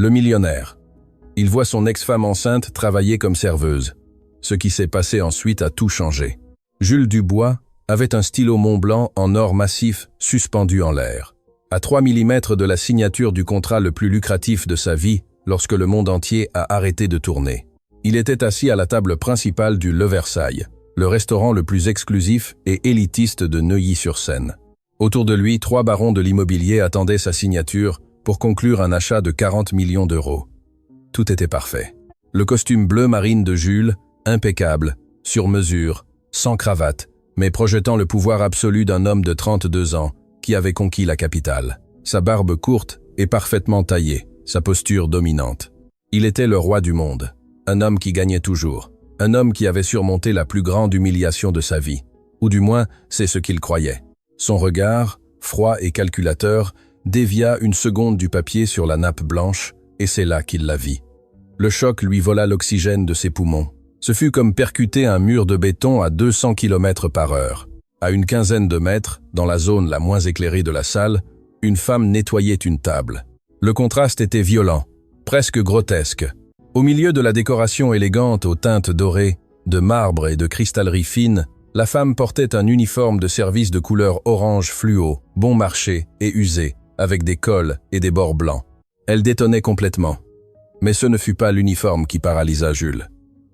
Le millionnaire. Il voit son ex-femme enceinte travailler comme serveuse. Ce qui s'est passé ensuite a tout changé. Jules Dubois avait un stylo Montblanc en or massif suspendu en l'air. À 3 mm de la signature du contrat le plus lucratif de sa vie, lorsque le monde entier a arrêté de tourner. Il était assis à la table principale du Le Versailles, le restaurant le plus exclusif et élitiste de Neuilly-sur-Seine. Autour de lui, 3 barons de l'immobilier attendaient sa signature pour conclure un achat de 40 millions d'euros. Tout était parfait. Le costume bleu marine de Jules, impeccable, sur mesure, sans cravate, mais projetant le pouvoir absolu d'un homme de 32 ans qui avait conquis la capitale. Sa barbe courte et parfaitement taillée, sa posture dominante. Il était le roi du monde, un homme qui gagnait toujours, un homme qui avait surmonté la plus grande humiliation de sa vie, ou du moins c'est ce qu'il croyait. Son regard, froid et calculateur, dévia une seconde du papier sur la nappe blanche, et c'est là qu'il la vit. Le choc lui vola l'oxygène de ses poumons. Ce fut comme percuter un mur de béton à 200 km/h. À une quinzaine de mètres, dans la zone la moins éclairée de la salle, une femme nettoyait une table. Le contraste était violent, presque grotesque. Au milieu de la décoration élégante aux teintes dorées, de marbre et de cristallerie fine, la femme portait un uniforme de service de couleur orange fluo, bon marché et usé, avec des cols et des bords blancs. Elle détonnait complètement. Mais ce ne fut pas l'uniforme qui paralysa Jules.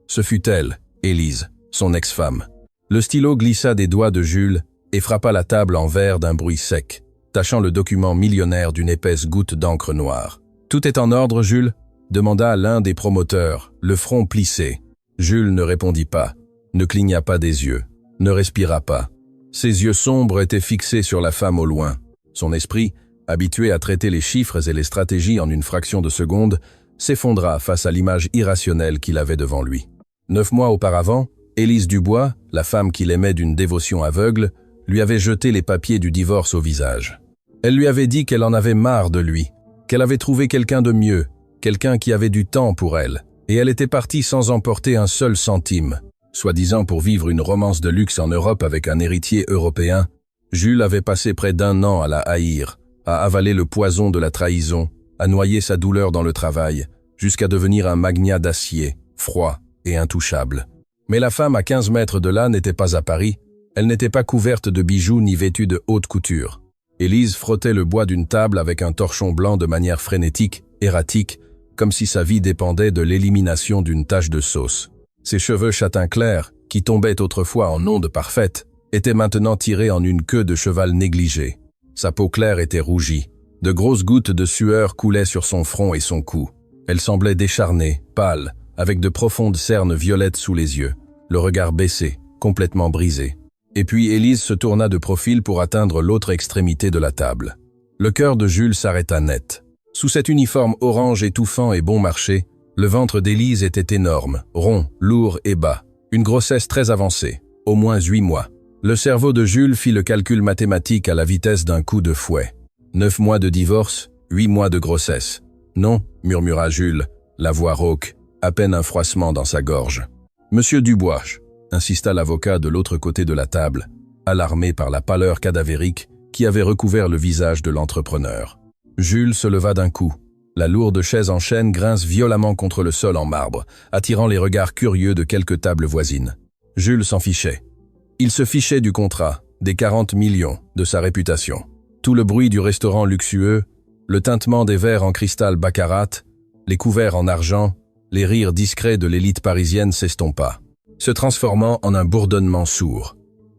Ce fut elle, Élise, son ex-femme. Le stylo glissa des doigts de Jules et frappa la table en verre d'un bruit sec, tachant le document millionnaire d'une épaisse goutte d'encre noire. « Tout est en ordre, Jules ?» demanda l'un des promoteurs, le front plissé. Jules ne répondit pas, ne cligna pas des yeux, ne respira pas. Ses yeux sombres étaient fixés sur la femme au loin. Son esprit, habitué à traiter les chiffres et les stratégies en une fraction de seconde, s'effondra face à l'image irrationnelle qu'il avait devant lui. 9 mois auparavant, Élise Dubois, la femme qu'il aimait d'une dévotion aveugle, lui avait jeté les papiers du divorce au visage. Elle lui avait dit qu'elle en avait marre de lui, qu'elle avait trouvé quelqu'un de mieux, quelqu'un qui avait du temps pour elle, et elle était partie sans emporter un seul centime. Soi-disant pour vivre une romance de luxe en Europe avec un héritier européen, Jules avait passé près d'1 an à la haïr, à avaler le poison de la trahison, à noyer sa douleur dans le travail, jusqu'à devenir un magnat d'acier, froid et intouchable. Mais la femme à 15 mètres de là n'était pas à Paris, elle n'était pas couverte de bijoux ni vêtue de haute couture. Élise frottait le bois d'une table avec un torchon blanc de manière frénétique, erratique, comme si sa vie dépendait de l'élimination d'une tache de sauce. Ses cheveux châtain clair, qui tombaient autrefois en ondes parfaites, étaient maintenant tirés en une queue de cheval négligée. Sa peau claire était rougie. De grosses gouttes de sueur coulaient sur son front et son cou. Elle semblait décharnée, pâle, avec de profondes cernes violettes sous les yeux, le regard baissé, complètement brisé. Et puis Élise se tourna de profil pour atteindre l'autre extrémité de la table. Le cœur de Jules s'arrêta net. Sous cet uniforme orange étouffant et bon marché, le ventre d'Élise était énorme, rond, lourd et bas. Une grossesse très avancée, au moins 8 mois. Le cerveau de Jules fit le calcul mathématique à la vitesse d'un coup de fouet. 9 mois de divorce, 8 mois de grossesse. Non, murmura Jules, la voix rauque, à peine un froissement dans sa gorge. Monsieur Dubois, insista l'avocat de l'autre côté de la table, alarmé par la pâleur cadavérique qui avait recouvert le visage de l'entrepreneur. Jules se leva d'un coup. La lourde chaise en chêne grince violemment contre le sol en marbre, attirant les regards curieux de quelques tables voisines. Jules s'en fichait. Il se fichait du contrat, des 40 millions, de sa réputation. Tout le bruit du restaurant luxueux, le tintement des verres en cristal baccarat, les couverts en argent, les rires discrets de l'élite parisienne s'estompa, se transformant en un bourdonnement sourd.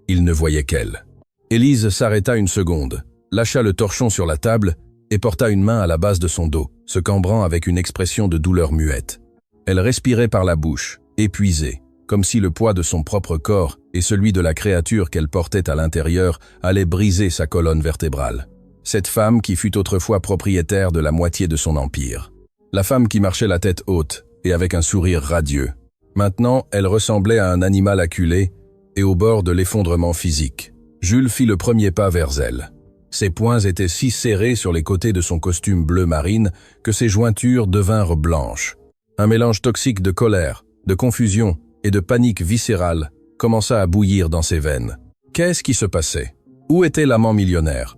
Il ne voyait qu'elle. Élise s'arrêta une seconde, lâcha le torchon sur la table et porta une main à la base de son dos, se cambrant avec une expression de douleur muette. Elle respirait par la bouche, épuisée, comme si le poids de son propre corps et celui de la créature qu'elle portait à l'intérieur allaient briser sa colonne vertébrale. Cette femme qui fut autrefois propriétaire de la moitié de son empire. La femme qui marchait la tête haute et avec un sourire radieux. Maintenant, elle ressemblait à un animal acculé et au bord de l'effondrement physique. Jules fit le premier pas vers elle. Ses poings étaient si serrés sur les côtés de son costume bleu marine que ses jointures devinrent blanches. Un mélange toxique de colère, de confusion et de panique viscérale commença à bouillir dans ses veines. Qu'est-ce qui se passait? Où était l'amant millionnaire?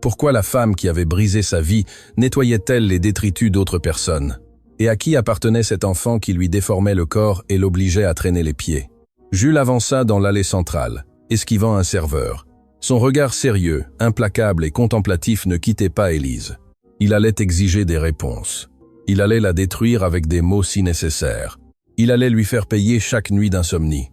Pourquoi la femme qui avait brisé sa vie nettoyait-elle les détritus d'autres personnes? Et à qui appartenait cet enfant qui lui déformait le corps et l'obligeait à traîner les pieds? Jules avança dans l'allée centrale, esquivant un serveur. Son regard sérieux, implacable et contemplatif ne quittait pas Élise. Il allait exiger des réponses. Il allait la détruire avec des mots si nécessaires. Il allait lui faire payer chaque nuit d'insomnie.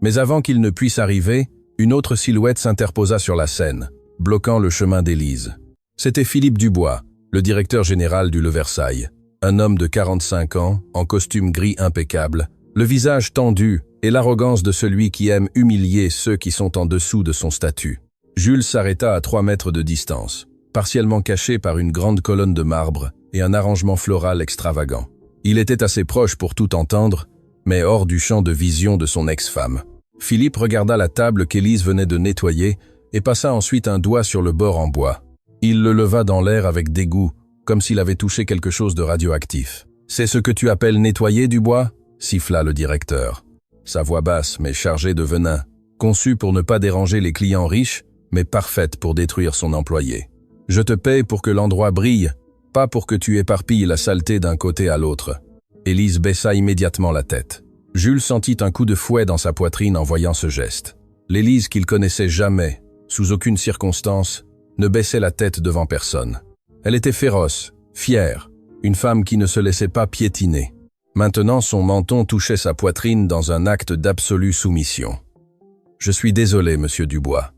Mais avant qu'il ne puisse arriver, une autre silhouette s'interposa sur la scène, bloquant le chemin d'Élise. C'était Philippe Dubois, le directeur général du Le Versailles. Un homme de 45 ans, en costume gris impeccable, le visage tendu et l'arrogance de celui qui aime humilier ceux qui sont en dessous de son statut. Jules s'arrêta à 3 mètres de distance, partiellement caché par une grande colonne de marbre et un arrangement floral extravagant. Il était assez proche pour tout entendre, mais hors du champ de vision de son ex-femme. Philippe regarda la table qu'Élise venait de nettoyer et passa ensuite un doigt sur le bord en bois. Il le leva dans l'air avec dégoût, comme s'il avait touché quelque chose de radioactif. « C'est ce que tu appelles nettoyer, Dubois ?» siffla le directeur. Sa voix basse mais chargée de venin, conçue pour ne pas déranger les clients riches, mais parfaite pour détruire son employé. « Je te paie pour que l'endroit brille, pas pour que tu éparpilles la saleté d'un côté à l'autre. » Élise baissa immédiatement la tête. Jules sentit un coup de fouet dans sa poitrine en voyant ce geste. L'Élise qu'il connaissait jamais, sous aucune circonstance, ne baissait la tête devant personne. Elle était féroce, fière, une femme qui ne se laissait pas piétiner. Maintenant, son menton touchait sa poitrine dans un acte d'absolue soumission. « Je suis désolé, monsieur Dubois »,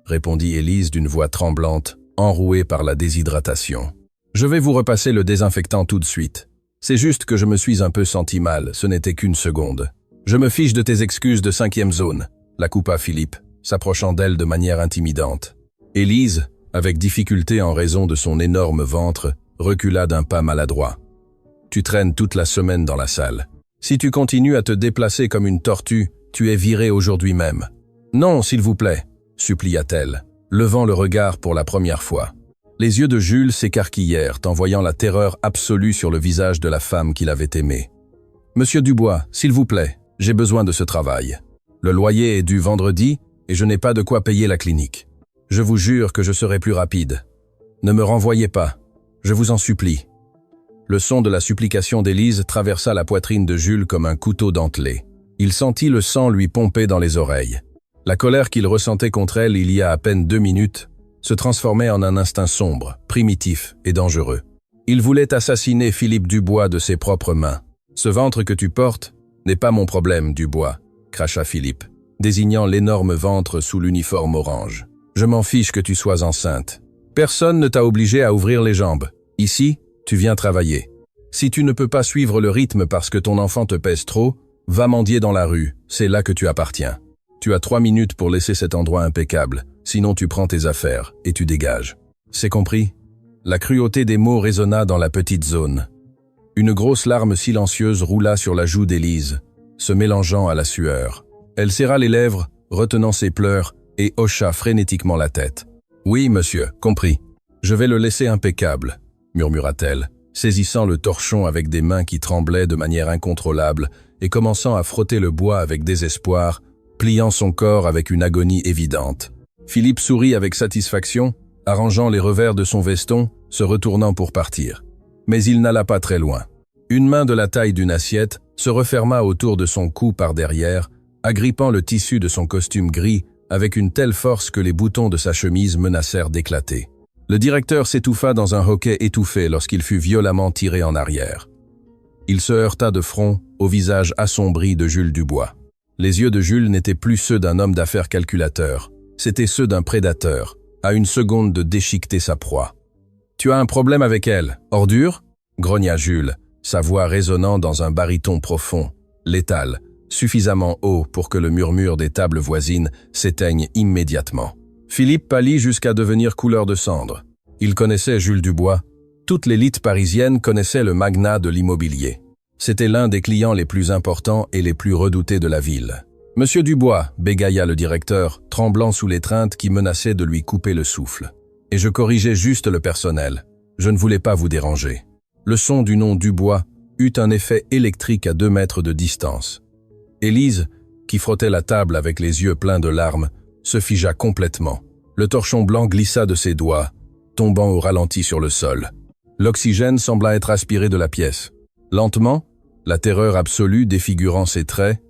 répondit Élise d'une voix tremblante, enrouée par la déshydratation. « Je vais vous repasser le désinfectant tout de suite. C'est juste que je me suis un peu senti mal, ce n'était qu'une seconde. Je me fiche de tes excuses de 5e zone », la coupa Philippe, s'approchant d'elle de manière intimidante. Élise, avec difficulté en raison de son énorme ventre, recula d'un pas maladroit. « Tu traînes toute la semaine dans la salle. Si tu continues à te déplacer comme une tortue, tu es viré aujourd'hui même. »« Non, s'il vous plaît », supplia-t-elle, levant le regard pour la première fois. Les yeux de Jules s'écarquillèrent en voyant la terreur absolue sur le visage de la femme qu'il avait aimée. « Monsieur Dubois, s'il vous plaît, j'ai besoin de ce travail. Le loyer est dû vendredi et je n'ai pas de quoi payer la clinique. Je vous jure que je serai plus rapide. Ne me renvoyez pas, je vous en supplie. » Le son de la supplication d'Élise traversa la poitrine de Jules comme un couteau dentelé. Il sentit le sang lui pomper dans les oreilles. La colère qu'il ressentait contre elle il y a à peine 2 minutes se transformait en un instinct sombre, primitif et dangereux. Il voulait assassiner Philippe Dubois de ses propres mains. « Ce ventre que tu portes n'est pas mon problème, Dubois », cracha Philippe, désignant l'énorme ventre sous l'uniforme orange. « Je m'en fiche que tu sois enceinte. Personne ne t'a obligé à ouvrir les jambes. Ici, tu viens travailler. Si tu ne peux pas suivre le rythme parce que ton enfant te pèse trop, va mendier dans la rue, c'est là que tu appartiens. Tu as 3 minutes pour laisser cet endroit impeccable, sinon tu prends tes affaires et tu dégages. C'est compris ?» La cruauté des mots résonna dans la petite zone. Une grosse larme silencieuse roula sur la joue d'Élise, se mélangeant à la sueur. Elle serra les lèvres, retenant ses pleurs, et hocha frénétiquement la tête. « Oui, monsieur, compris. Je vais le laisser impeccable, » murmura-t-elle, saisissant le torchon avec des mains qui tremblaient de manière incontrôlable et commençant à frotter le bois avec désespoir, pliant son corps avec une agonie évidente. Philippe sourit avec satisfaction, arrangeant les revers de son veston, se retournant pour partir. Mais il n'alla pas très loin. Une main de la taille d'une assiette se referma autour de son cou par derrière, agrippant le tissu de son costume gris avec une telle force que les boutons de sa chemise menacèrent d'éclater. Le directeur s'étouffa dans un hoquet étouffé lorsqu'il fut violemment tiré en arrière. Il se heurta de front au visage assombri de Jules Dubois. Les yeux de Jules n'étaient plus ceux d'un homme d'affaires calculateur, c'étaient ceux d'un prédateur, à une seconde de déchiqueter sa proie. « Tu as un problème avec elle, ordure ?» grogna Jules, sa voix résonnant dans un baryton profond, létal, suffisamment haut pour que le murmure des tables voisines s'éteigne immédiatement. Philippe pâlit jusqu'à devenir couleur de cendre. Il connaissait Jules Dubois. Toute l'élite parisienne connaissait le magnat de l'immobilier. C'était l'un des clients les plus importants et les plus redoutés de la ville. « Monsieur Dubois », bégaya le directeur, tremblant sous l'étreinte qui menaçait de lui couper le souffle. « Et je corrigeais juste le personnel. Je ne voulais pas vous déranger. » Le son du nom Dubois eut un effet électrique à 2 mètres de distance. Élise, qui frottait la table avec les yeux pleins de larmes, se figea complètement. Le torchon blanc glissa de ses doigts, tombant au ralenti sur le sol. L'oxygène sembla être aspiré de la pièce. Lentement, la terreur absolue défigurant ses traits,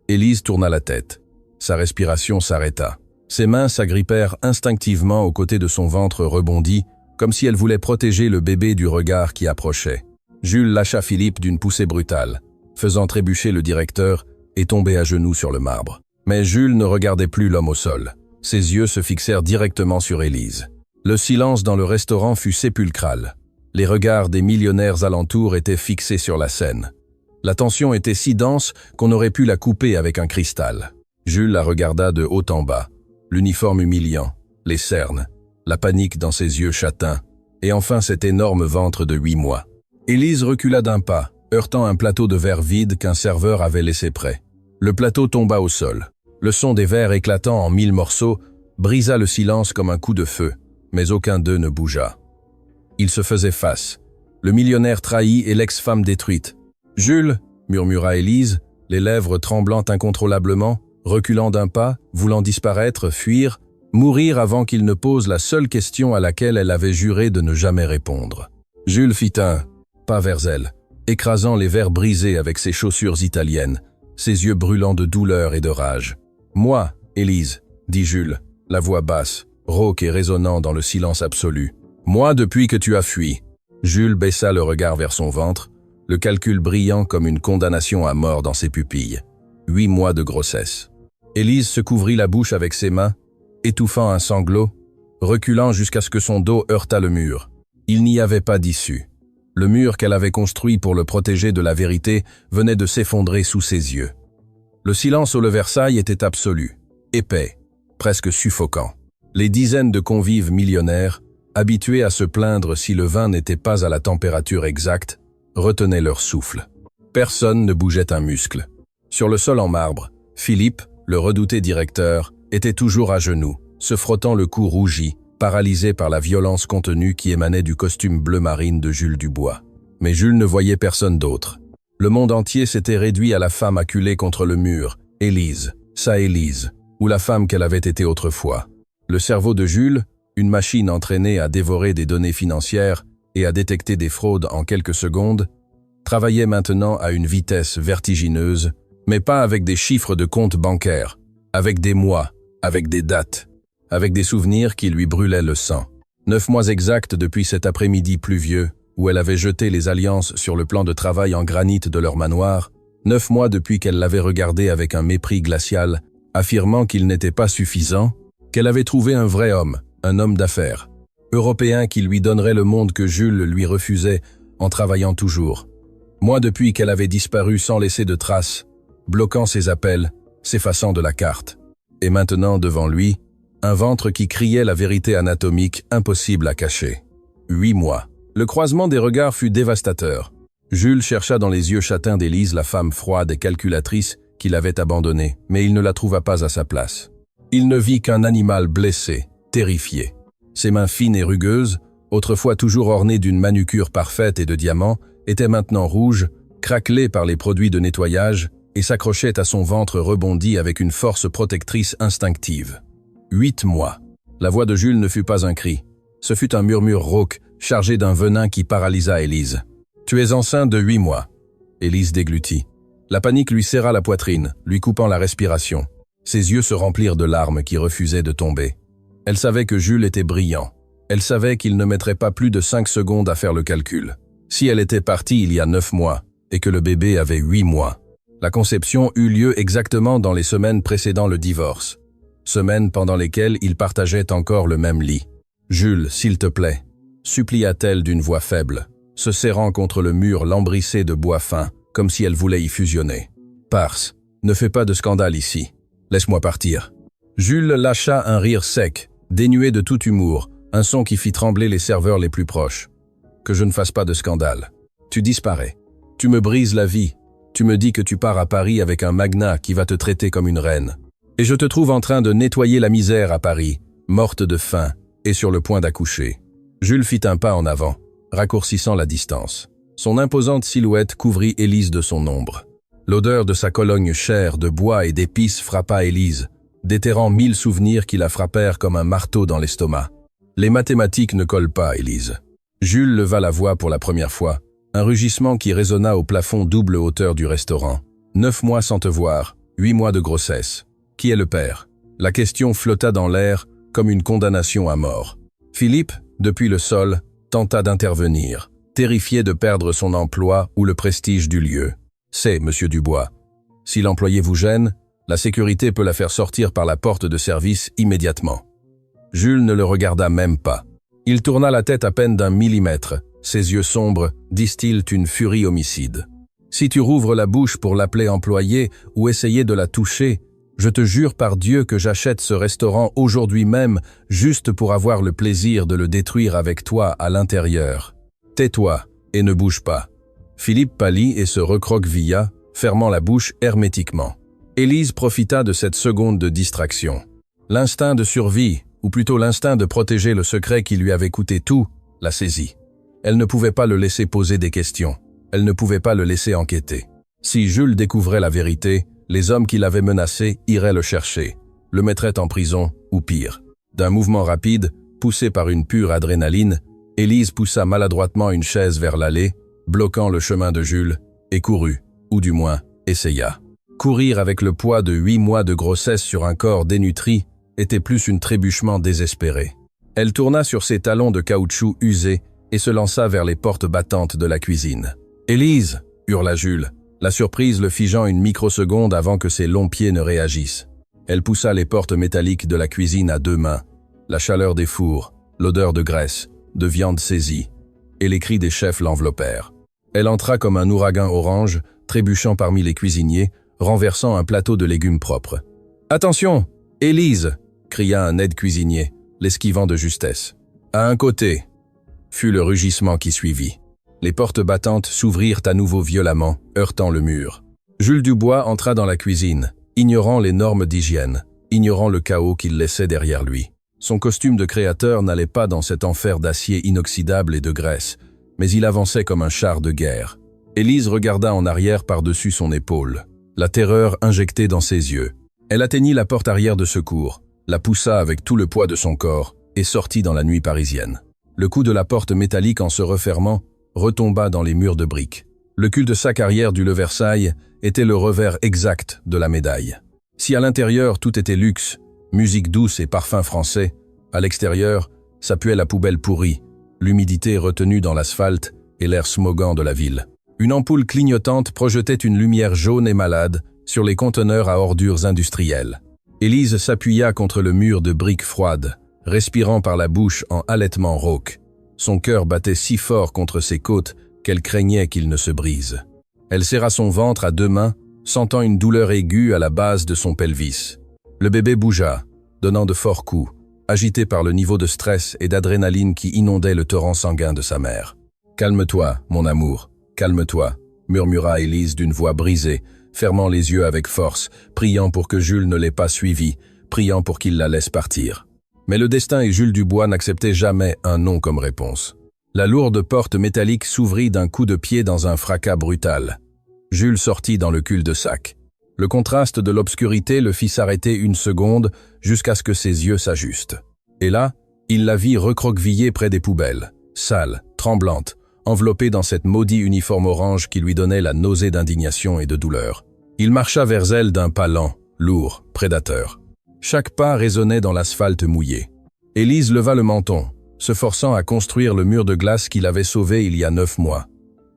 Élise tourna la tête. Sa respiration s'arrêta. Ses mains s'agrippèrent instinctivement aux côtés de son ventre rebondi, comme si elle voulait protéger le bébé du regard qui approchait. Jules lâcha Philippe d'une poussée brutale, faisant trébucher le directeur et tomber à genoux sur le marbre. Mais Jules ne regardait plus l'homme au sol. Ses yeux se fixèrent directement sur Élise. Le silence dans le restaurant fut sépulcral. Les regards des millionnaires alentours étaient fixés sur la scène. La tension était si dense qu'on aurait pu la couper avec un cristal. Jules la regarda de haut en bas, l'uniforme humiliant, les cernes, la panique dans ses yeux châtains, et enfin cet énorme ventre de 8 mois. Élise recula d'un pas, heurtant un plateau de verre vide qu'un serveur avait laissé prêt. Le plateau tomba au sol. Le son des verres éclatant en 1000 morceaux brisa le silence comme un coup de feu, mais aucun d'eux ne bougea. Ils se faisaient face, le millionnaire trahi et l'ex-femme détruite. « Jules !» murmura Élise, les lèvres tremblant incontrôlablement, reculant d'un pas, voulant disparaître, fuir, mourir avant qu'il ne pose la seule question à laquelle elle avait juré de ne jamais répondre. Jules fit un pas vers elle, écrasant les verres brisés avec ses chaussures italiennes, ses yeux brûlants de douleur et de rage. « Moi, Élise, » dit Jules, la voix basse, rauque et résonnant dans le silence absolu. « Moi, depuis que tu as fui. » Jules baissa le regard vers son ventre, le calcul brillant comme une condamnation à mort dans ses pupilles. 8 mois de grossesse. Élise se couvrit la bouche avec ses mains, étouffant un sanglot, reculant jusqu'à ce que son dos heurtât le mur. Il n'y avait pas d'issue. Le mur qu'elle avait construit pour le protéger de la vérité venait de s'effondrer sous ses yeux. Le silence au Versailles était absolu, épais, presque suffocant. Les dizaines de convives millionnaires, habitués à se plaindre si le vin n'était pas à la température exacte, retenaient leur souffle. Personne ne bougeait un muscle. Sur le sol en marbre, Philippe, le redouté directeur, était toujours à genoux, se frottant le cou rougi, paralysé par la violence contenue qui émanait du costume bleu marine de Jules Dubois. Mais Jules ne voyait personne d'autre. Le monde entier s'était réduit à la femme acculée contre le mur, Élise, sa Élise, ou la femme qu'elle avait été autrefois. Le cerveau de Jules, une machine entraînée à dévorer des données financières et à détecter des fraudes en quelques secondes, travaillait maintenant à une vitesse vertigineuse, mais pas avec des chiffres de compte bancaire, avec des mois, avec des dates, avec des souvenirs qui lui brûlaient le sang. 9 mois exacts depuis cet après-midi pluvieux, où elle avait jeté les alliances sur le plan de travail en granit de leur manoir, 9 mois depuis qu'elle l'avait regardé avec un mépris glacial, affirmant qu'il n'était pas suffisant, qu'elle avait trouvé un vrai homme, un homme d'affaires, européen qui lui donnerait le monde que Jules lui refusait en travaillant toujours. Mois depuis qu'elle avait disparu sans laisser de traces, bloquant ses appels, s'effaçant de la carte. Et maintenant, devant lui, un ventre qui criait la vérité anatomique impossible à cacher. 8 mois. Le croisement des regards fut dévastateur. Jules chercha dans les yeux châtains d'Élise la femme froide et calculatrice qu'il avait abandonnée, mais il ne la trouva pas à sa place. Il ne vit qu'un animal blessé, terrifié. Ses mains fines et rugueuses, autrefois toujours ornées d'une manucure parfaite et de diamants, étaient maintenant rouges, craquelées par les produits de nettoyage, et s'accrochaient à son ventre rebondi avec une force protectrice instinctive. 8 mois. La voix de Jules ne fut pas un cri. Ce fut un murmure rauque, chargé d'un venin qui paralysa Élise. « Tu es enceinte de 8 mois. » Élise déglutit. La panique lui serra la poitrine, lui coupant la respiration. Ses yeux se remplirent de larmes qui refusaient de tomber. Elle savait que Jules était brillant. Elle savait qu'il ne mettrait pas plus de 5 secondes à faire le calcul. Si elle était partie il y a 9 mois, et que le bébé avait 8 mois, la conception eut lieu exactement dans les semaines précédant le divorce. Semaines pendant lesquelles ils partageaient encore le même lit. « Jules, s'il te plaît » supplia-t-elle d'une voix faible, se serrant contre le mur lambrissé de bois fin, comme si elle voulait y fusionner. « Pars, ne fais pas de scandale ici. Laisse-moi partir. » Jules lâcha un rire sec, dénué de tout humour, un son qui fit trembler les serveurs les plus proches. « Que je ne fasse pas de scandale. Tu disparais. Tu me brises la vie. Tu me dis que tu pars à Paris avec un magnat qui va te traiter comme une reine. Et je te trouve en train de nettoyer la misère à Paris, morte de faim et sur le point d'accoucher. » Jules fit un pas en avant, raccourcissant la distance. Son imposante silhouette couvrit Élise de son ombre. L'odeur de sa cologne chère de bois et d'épices frappa Élise, déterrant 1000 souvenirs qui la frappèrent comme un marteau dans l'estomac. Les mathématiques ne collent pas, Élise. Jules leva la voix pour la première fois, un rugissement qui résonna au plafond double hauteur du restaurant. 9 mois sans te voir, 8 mois de grossesse. Qui est le père? La question flotta dans l'air comme une condamnation à mort. Philippe, depuis le sol, tenta d'intervenir, terrifié de perdre son emploi ou le prestige du lieu. C'est, monsieur Dubois. Si l'employé vous gêne, la sécurité peut la faire sortir par la porte de service immédiatement. Jules ne le regarda même pas. Il tourna la tête à peine d'1 millimètre. Ses yeux sombres distillent une furie homicide. Si tu rouvres la bouche pour l'appeler employé ou essayer de la toucher, je te jure par Dieu que j'achète ce restaurant aujourd'hui même juste pour avoir le plaisir de le détruire avec toi à l'intérieur. Tais-toi et ne bouge pas. Philippe pâlit et se recroquevilla, fermant la bouche hermétiquement. Élise profita de cette seconde de distraction. L'instinct de survie, ou plutôt l'instinct de protéger le secret qui lui avait coûté tout, la saisit. Elle ne pouvait pas le laisser poser des questions. Elle ne pouvait pas le laisser enquêter. Si Jules découvrait la vérité, les hommes qui l'avaient menacé iraient le chercher, le mettraient en prison ou pire. D'un mouvement rapide, poussé par une pure adrénaline, Élise poussa maladroitement une chaise vers l'allée, bloquant le chemin de Jules, et courut, ou du moins essaya. Courir avec le poids de 8 mois de grossesse sur un corps dénutri était plus un trébuchement désespéré. Elle tourna sur ses talons de caoutchouc usés et se lança vers les portes battantes de la cuisine. « Élise !» hurla Jules, la surprise le figeant une microseconde avant que ses longs pieds ne réagissent. Elle poussa les portes métalliques de la cuisine à 2 mains. La chaleur des fours, l'odeur de graisse, de viande saisie, et les cris des chefs l'enveloppèrent. Elle entra comme un ouragan orange, trébuchant parmi les cuisiniers, renversant un plateau de légumes propres. « Attention, Élise !» cria un aide-cuisinier, l'esquivant de justesse. « À un côté !» fut le rugissement qui suivit. Les portes battantes s'ouvrirent à nouveau violemment, heurtant le mur. Jules Dubois entra dans la cuisine, ignorant les normes d'hygiène, ignorant le chaos qu'il laissait derrière lui. Son costume de créateur n'allait pas dans cet enfer d'acier inoxydable et de graisse, mais il avançait comme un char de guerre. Élise regarda en arrière par-dessus son épaule, la terreur injectée dans ses yeux. Elle atteignit la porte arrière de secours, la poussa avec tout le poids de son corps et sortit dans la nuit parisienne. Le coup de la porte métallique en se refermant retomba dans les murs de briques. Le cul-de-sac arrière du Le Versailles était le revers exact de la médaille. Si à l'intérieur tout était luxe, musique douce et parfum français, à l'extérieur, ça puait la poubelle pourrie, l'humidité retenue dans l'asphalte et l'air smogant de la ville. Une ampoule clignotante projetait une lumière jaune et malade sur les conteneurs à ordures industrielles. Élise s'appuya contre le mur de briques froides, respirant par la bouche en halètement rauque. Son cœur battait si fort contre ses côtes qu'elle craignait qu'il ne se brise. Elle serra son ventre à 2 mains, sentant une douleur aiguë à la base de son pelvis. Le bébé bougea, donnant de forts coups, agité par le niveau de stress et d'adrénaline qui inondait le torrent sanguin de sa mère. « Calme-toi, mon amour, calme-toi », murmura Élise d'une voix brisée, fermant les yeux avec force, priant pour que Jules ne l'ait pas suivie, priant pour qu'il la laisse partir. Mais le destin et Jules Dubois n'acceptaient jamais un non comme réponse. La lourde porte métallique s'ouvrit d'un coup de pied dans un fracas brutal. Jules sortit dans le cul-de-sac. Le contraste de l'obscurité le fit s'arrêter 1 seconde jusqu'à ce que ses yeux s'ajustent. Et là, il la vit recroquevillée près des poubelles, sale, tremblante, enveloppée dans cette maudite uniforme orange qui lui donnait la nausée d'indignation et de douleur. Il marcha vers elle d'un pas lent, lourd, prédateur. Chaque pas résonnait dans l'asphalte mouillé. Élise leva le menton, se forçant à construire le mur de glace qu'il avait sauvé il y a 9 mois.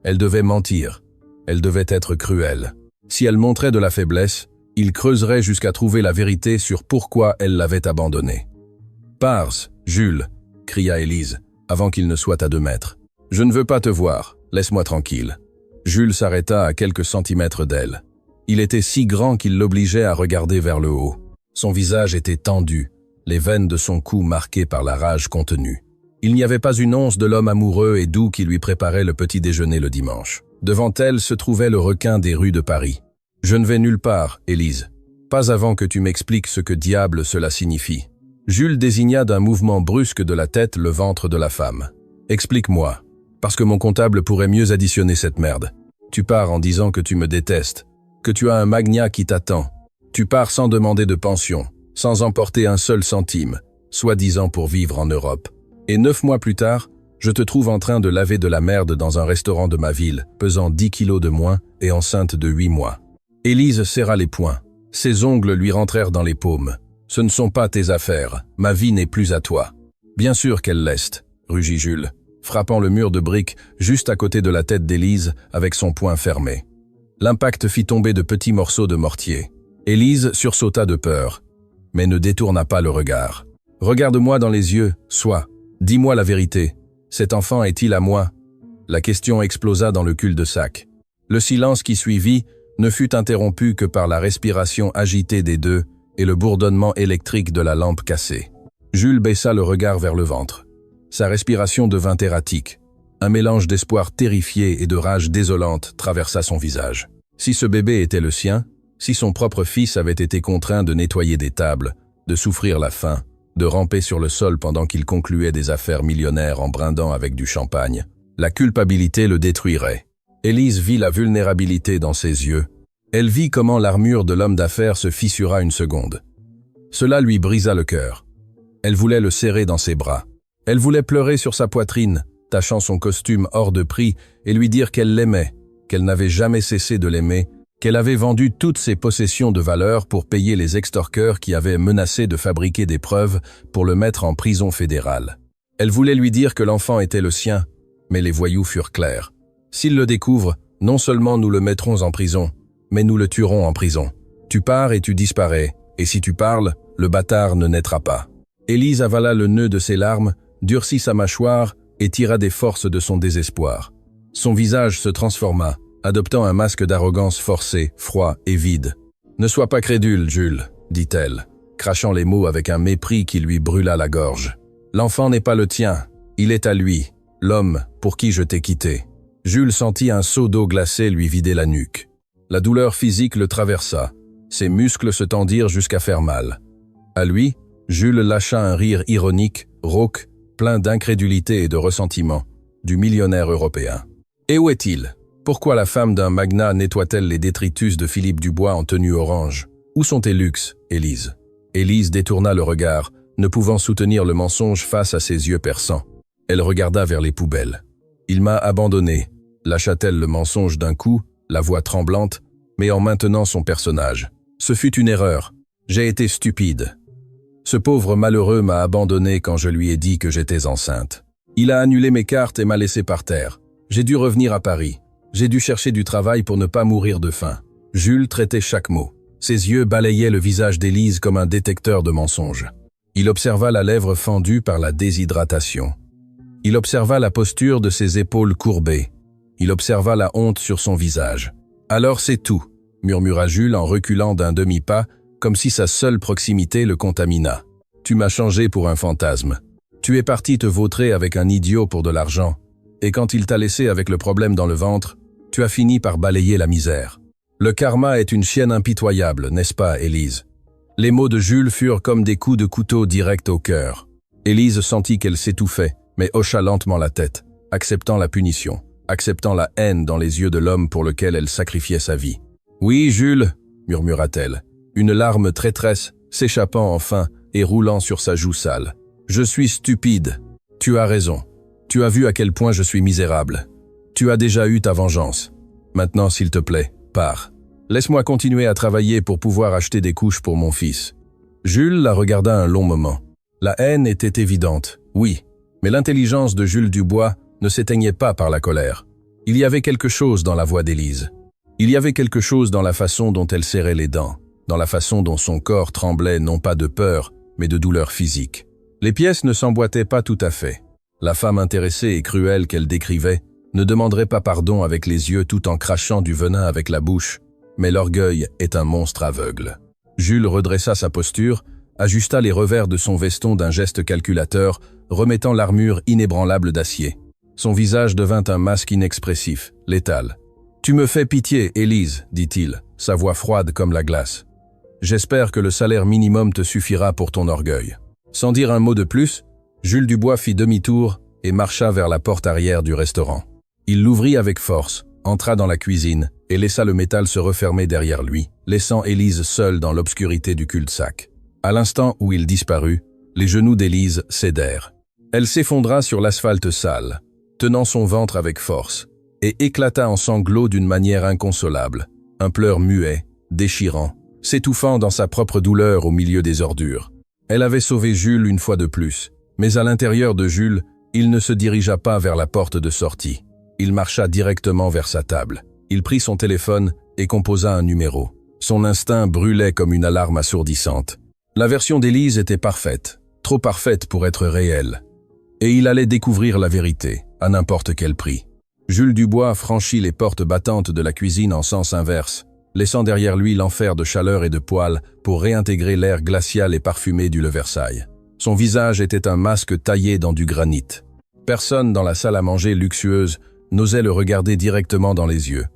Elle devait mentir. Elle devait être cruelle. Si elle montrait de la faiblesse, il creuserait jusqu'à trouver la vérité sur pourquoi elle l'avait abandonné. « Pars, Jules !» cria Élise, avant qu'il ne soit à 2 mètres. « Je ne veux pas te voir, laisse-moi tranquille. » Jules s'arrêta à quelques centimètres d'elle. Il était si grand qu'il l'obligeait à regarder vers le haut. Son visage était tendu, les veines de son cou marquées par la rage contenue. Il n'y avait pas une once de l'homme amoureux et doux qui lui préparait le petit déjeuner le dimanche. Devant elle se trouvait le requin des rues de Paris. « Je ne vais nulle part, Élise. Pas avant que tu m'expliques ce que diable cela signifie. » Jules désigna d'un mouvement brusque de la tête le ventre de la femme. « Explique-moi, parce que mon comptable pourrait mieux additionner cette merde. Tu pars en disant que tu me détestes, que tu as un magnat qui t'attend. Tu pars sans demander de pension, sans emporter un seul centime, soi-disant pour vivre en Europe. Et 9 mois plus tard, je te trouve en train de laver de la merde dans un restaurant de ma ville, pesant 10 kilos de moins et enceinte de 8 mois. Élise serra les poings. Ses ongles lui rentrèrent dans les paumes. Ce ne sont pas tes affaires. Ma vie n'est plus à toi. Bien sûr qu'elle l'est, rugit Jules, frappant le mur de briques juste à côté de la tête d'Élise avec son poing fermé. L'impact fit tomber de petits morceaux de mortier. Élise sursauta de peur, mais ne détourna pas le regard. « Regarde-moi dans les yeux, sois. Dis-moi la vérité. Cet enfant est-il à moi ?» La question explosa dans le cul-de-sac. Le silence qui suivit ne fut interrompu que par la respiration agitée des deux et le bourdonnement électrique de la lampe cassée. Jules baissa le regard vers le ventre. Sa respiration devint erratique. Un mélange d'espoir terrifié et de rage désolante traversa son visage. Si ce bébé était le sien, si son propre fils avait été contraint de nettoyer des tables, de souffrir la faim, de ramper sur le sol pendant qu'il concluait des affaires millionnaires en brindant avec du champagne, la culpabilité le détruirait. Élise vit la vulnérabilité dans ses yeux. Elle vit comment l'armure de l'homme d'affaires se fissura une seconde. Cela lui brisa le cœur. Elle voulait le serrer dans ses bras. Elle voulait pleurer sur sa poitrine, tachant son costume hors de prix et lui dire qu'elle l'aimait, qu'elle n'avait jamais cessé de l'aimer, qu'elle avait vendu toutes ses possessions de valeur pour payer les extorqueurs qui avaient menacé de fabriquer des preuves pour le mettre en prison fédérale. Elle voulait lui dire que l'enfant était le sien, mais les voyous furent clairs. S'ils le découvrent, non seulement nous le mettrons en prison, mais nous le tuerons en prison. Tu pars et tu disparais, et si tu parles, le bâtard ne naîtra pas. Élise avala le nœud de ses larmes, durcit sa mâchoire et tira des forces de son désespoir. Son visage se transforma, adoptant un masque d'arrogance forcé, froid et vide. « Ne sois pas crédule, Jules, dit-elle, crachant les mots avec un mépris qui lui brûla la gorge. L'enfant n'est pas le tien, il est à lui, l'homme pour qui je t'ai quitté. » Jules sentit un seau d'eau glacée lui vider la nuque. La douleur physique le traversa. Ses muscles se tendirent jusqu'à faire mal. À lui, Jules lâcha un rire ironique, rauque, plein d'incrédulité et de ressentiment, du millionnaire européen. Et où est-il? Pourquoi la femme d'un magnat nettoie-t-elle les détritus de Philippe Dubois en tenue orange? Où sont tes luxes, Élise? Élise détourna le regard, ne pouvant soutenir le mensonge face à ses yeux perçants. Elle regarda vers les poubelles. Il m'a abandonné, lâcha-t-elle le mensonge d'un coup, la voix tremblante, mais en maintenant son personnage. Ce fut une erreur. J'ai été stupide. Ce pauvre malheureux m'a abandonné quand je lui ai dit que j'étais enceinte. Il a annulé mes cartes et m'a laissé par terre. J'ai dû revenir à Paris. J'ai dû chercher du travail pour ne pas mourir de faim. Jules traitait chaque mot. Ses yeux balayaient le visage d'Élise comme un détecteur de mensonges. Il observa la lèvre fendue par la déshydratation. Il observa la posture de ses épaules courbées. Il observa la honte sur son visage. « Alors c'est tout », murmura Jules en reculant d'un demi-pas, comme si sa seule proximité le contamina. « Tu m'as changé pour un fantasme. Tu es parti te vautrer avec un idiot pour de l'argent. Et quand il t'a laissé avec le problème dans le ventre, tu as fini par balayer la misère. Le karma est une chienne impitoyable, n'est-ce pas, Élise ?» Les mots de Jules furent comme des coups de couteau directs au cœur. Élise sentit qu'elle s'étouffait, mais hocha lentement la tête, acceptant la punition, acceptant la haine dans les yeux de l'homme pour lequel elle sacrifiait sa vie. « Oui, Jules, » murmura-t-elle, une larme traîtresse s'échappant enfin et roulant sur sa joue sale. « Je suis stupide. Tu as raison. Tu as vu à quel point je suis misérable. Tu as déjà eu ta vengeance. Maintenant, s'il te plaît, pars. Laisse-moi continuer à travailler pour pouvoir acheter des couches pour mon fils. » Jules la regarda un long moment. La haine était évidente, oui, mais l'intelligence de Jules Dubois ne s'éteignait pas par la colère. Il y avait quelque chose dans la voix d'Élise. Il y avait quelque chose dans la façon dont elle serrait les dents, dans la façon dont son corps tremblait non pas de peur, mais de douleur physique. Les pièces ne s'emboîtaient pas tout à fait. La femme intéressée et cruelle qu'elle décrivait ne demanderait pas pardon avec les yeux tout en crachant du venin avec la bouche, mais l'orgueil est un monstre aveugle. Jules redressa sa posture, ajusta les revers de son veston d'un geste calculateur, remettant l'armure inébranlable d'acier. Son visage devint un masque inexpressif, létal. « Tu me fais pitié, Élise, dit-il, sa voix froide comme la glace. J'espère que le salaire minimum te suffira pour ton orgueil. » Sans dire un mot de plus, Jules Dubois fit demi-tour et marcha vers la porte arrière du restaurant. Il l'ouvrit avec force, entra dans la cuisine et laissa le métal se refermer derrière lui, laissant Élise seule dans l'obscurité du cul-de-sac. À l'instant où il disparut, les genoux d'Élise cédèrent. Elle s'effondra sur l'asphalte sale, tenant son ventre avec force, et éclata en sanglots d'une manière inconsolable, un pleur muet, déchirant, s'étouffant dans sa propre douleur au milieu des ordures. Elle avait sauvé Jules une fois de plus, mais à l'intérieur de Jules, il ne se dirigea pas vers la porte de sortie. Il marcha directement vers sa table. Il prit son téléphone et composa un numéro. Son instinct brûlait comme une alarme assourdissante. La version d'Élise était parfaite, trop parfaite pour être réelle. Et il allait découvrir la vérité, à n'importe quel prix. Jules Dubois franchit les portes battantes de la cuisine en sens inverse, laissant derrière lui l'enfer de chaleur et de poêle pour réintégrer l'air glacial et parfumé du Le Versailles. Son visage était un masque taillé dans du granit. Personne dans la salle à manger luxueuse n'osait le regarder directement dans les yeux.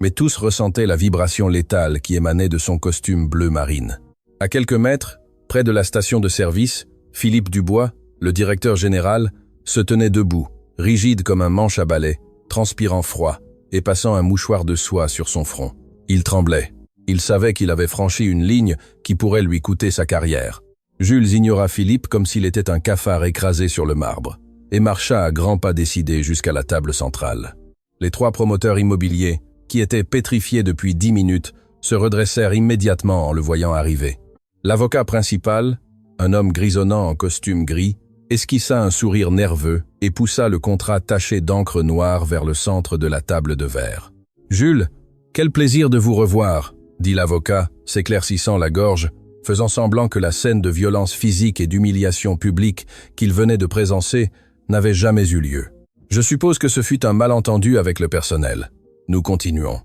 Mais tous ressentaient la vibration létale qui émanait de son costume bleu marine. À quelques mètres, près de la station de service, Philippe Dubois, le directeur général, se tenait debout, rigide comme un manche à balai, transpirant froid et passant un mouchoir de soie sur son front. Il tremblait. Il savait qu'il avait franchi une ligne qui pourrait lui coûter sa carrière. Jules ignora Philippe comme s'il était un cafard écrasé sur le marbre et marcha à grands pas décidés jusqu'à la table centrale. Les 3 promoteurs immobiliers, qui étaient pétrifiés depuis 10 minutes, se redressèrent immédiatement en le voyant arriver. L'avocat principal, un homme grisonnant en costume gris, esquissa un sourire nerveux et poussa le contrat taché d'encre noire vers le centre de la table de verre. « Jules, quel plaisir de vous revoir !» dit l'avocat, s'éclaircissant la gorge, faisant semblant que la scène de violence physique et d'humiliation publique qu'il venait de présencer n'avait jamais eu lieu. « Je suppose que ce fut un malentendu avec le personnel. Nous continuons.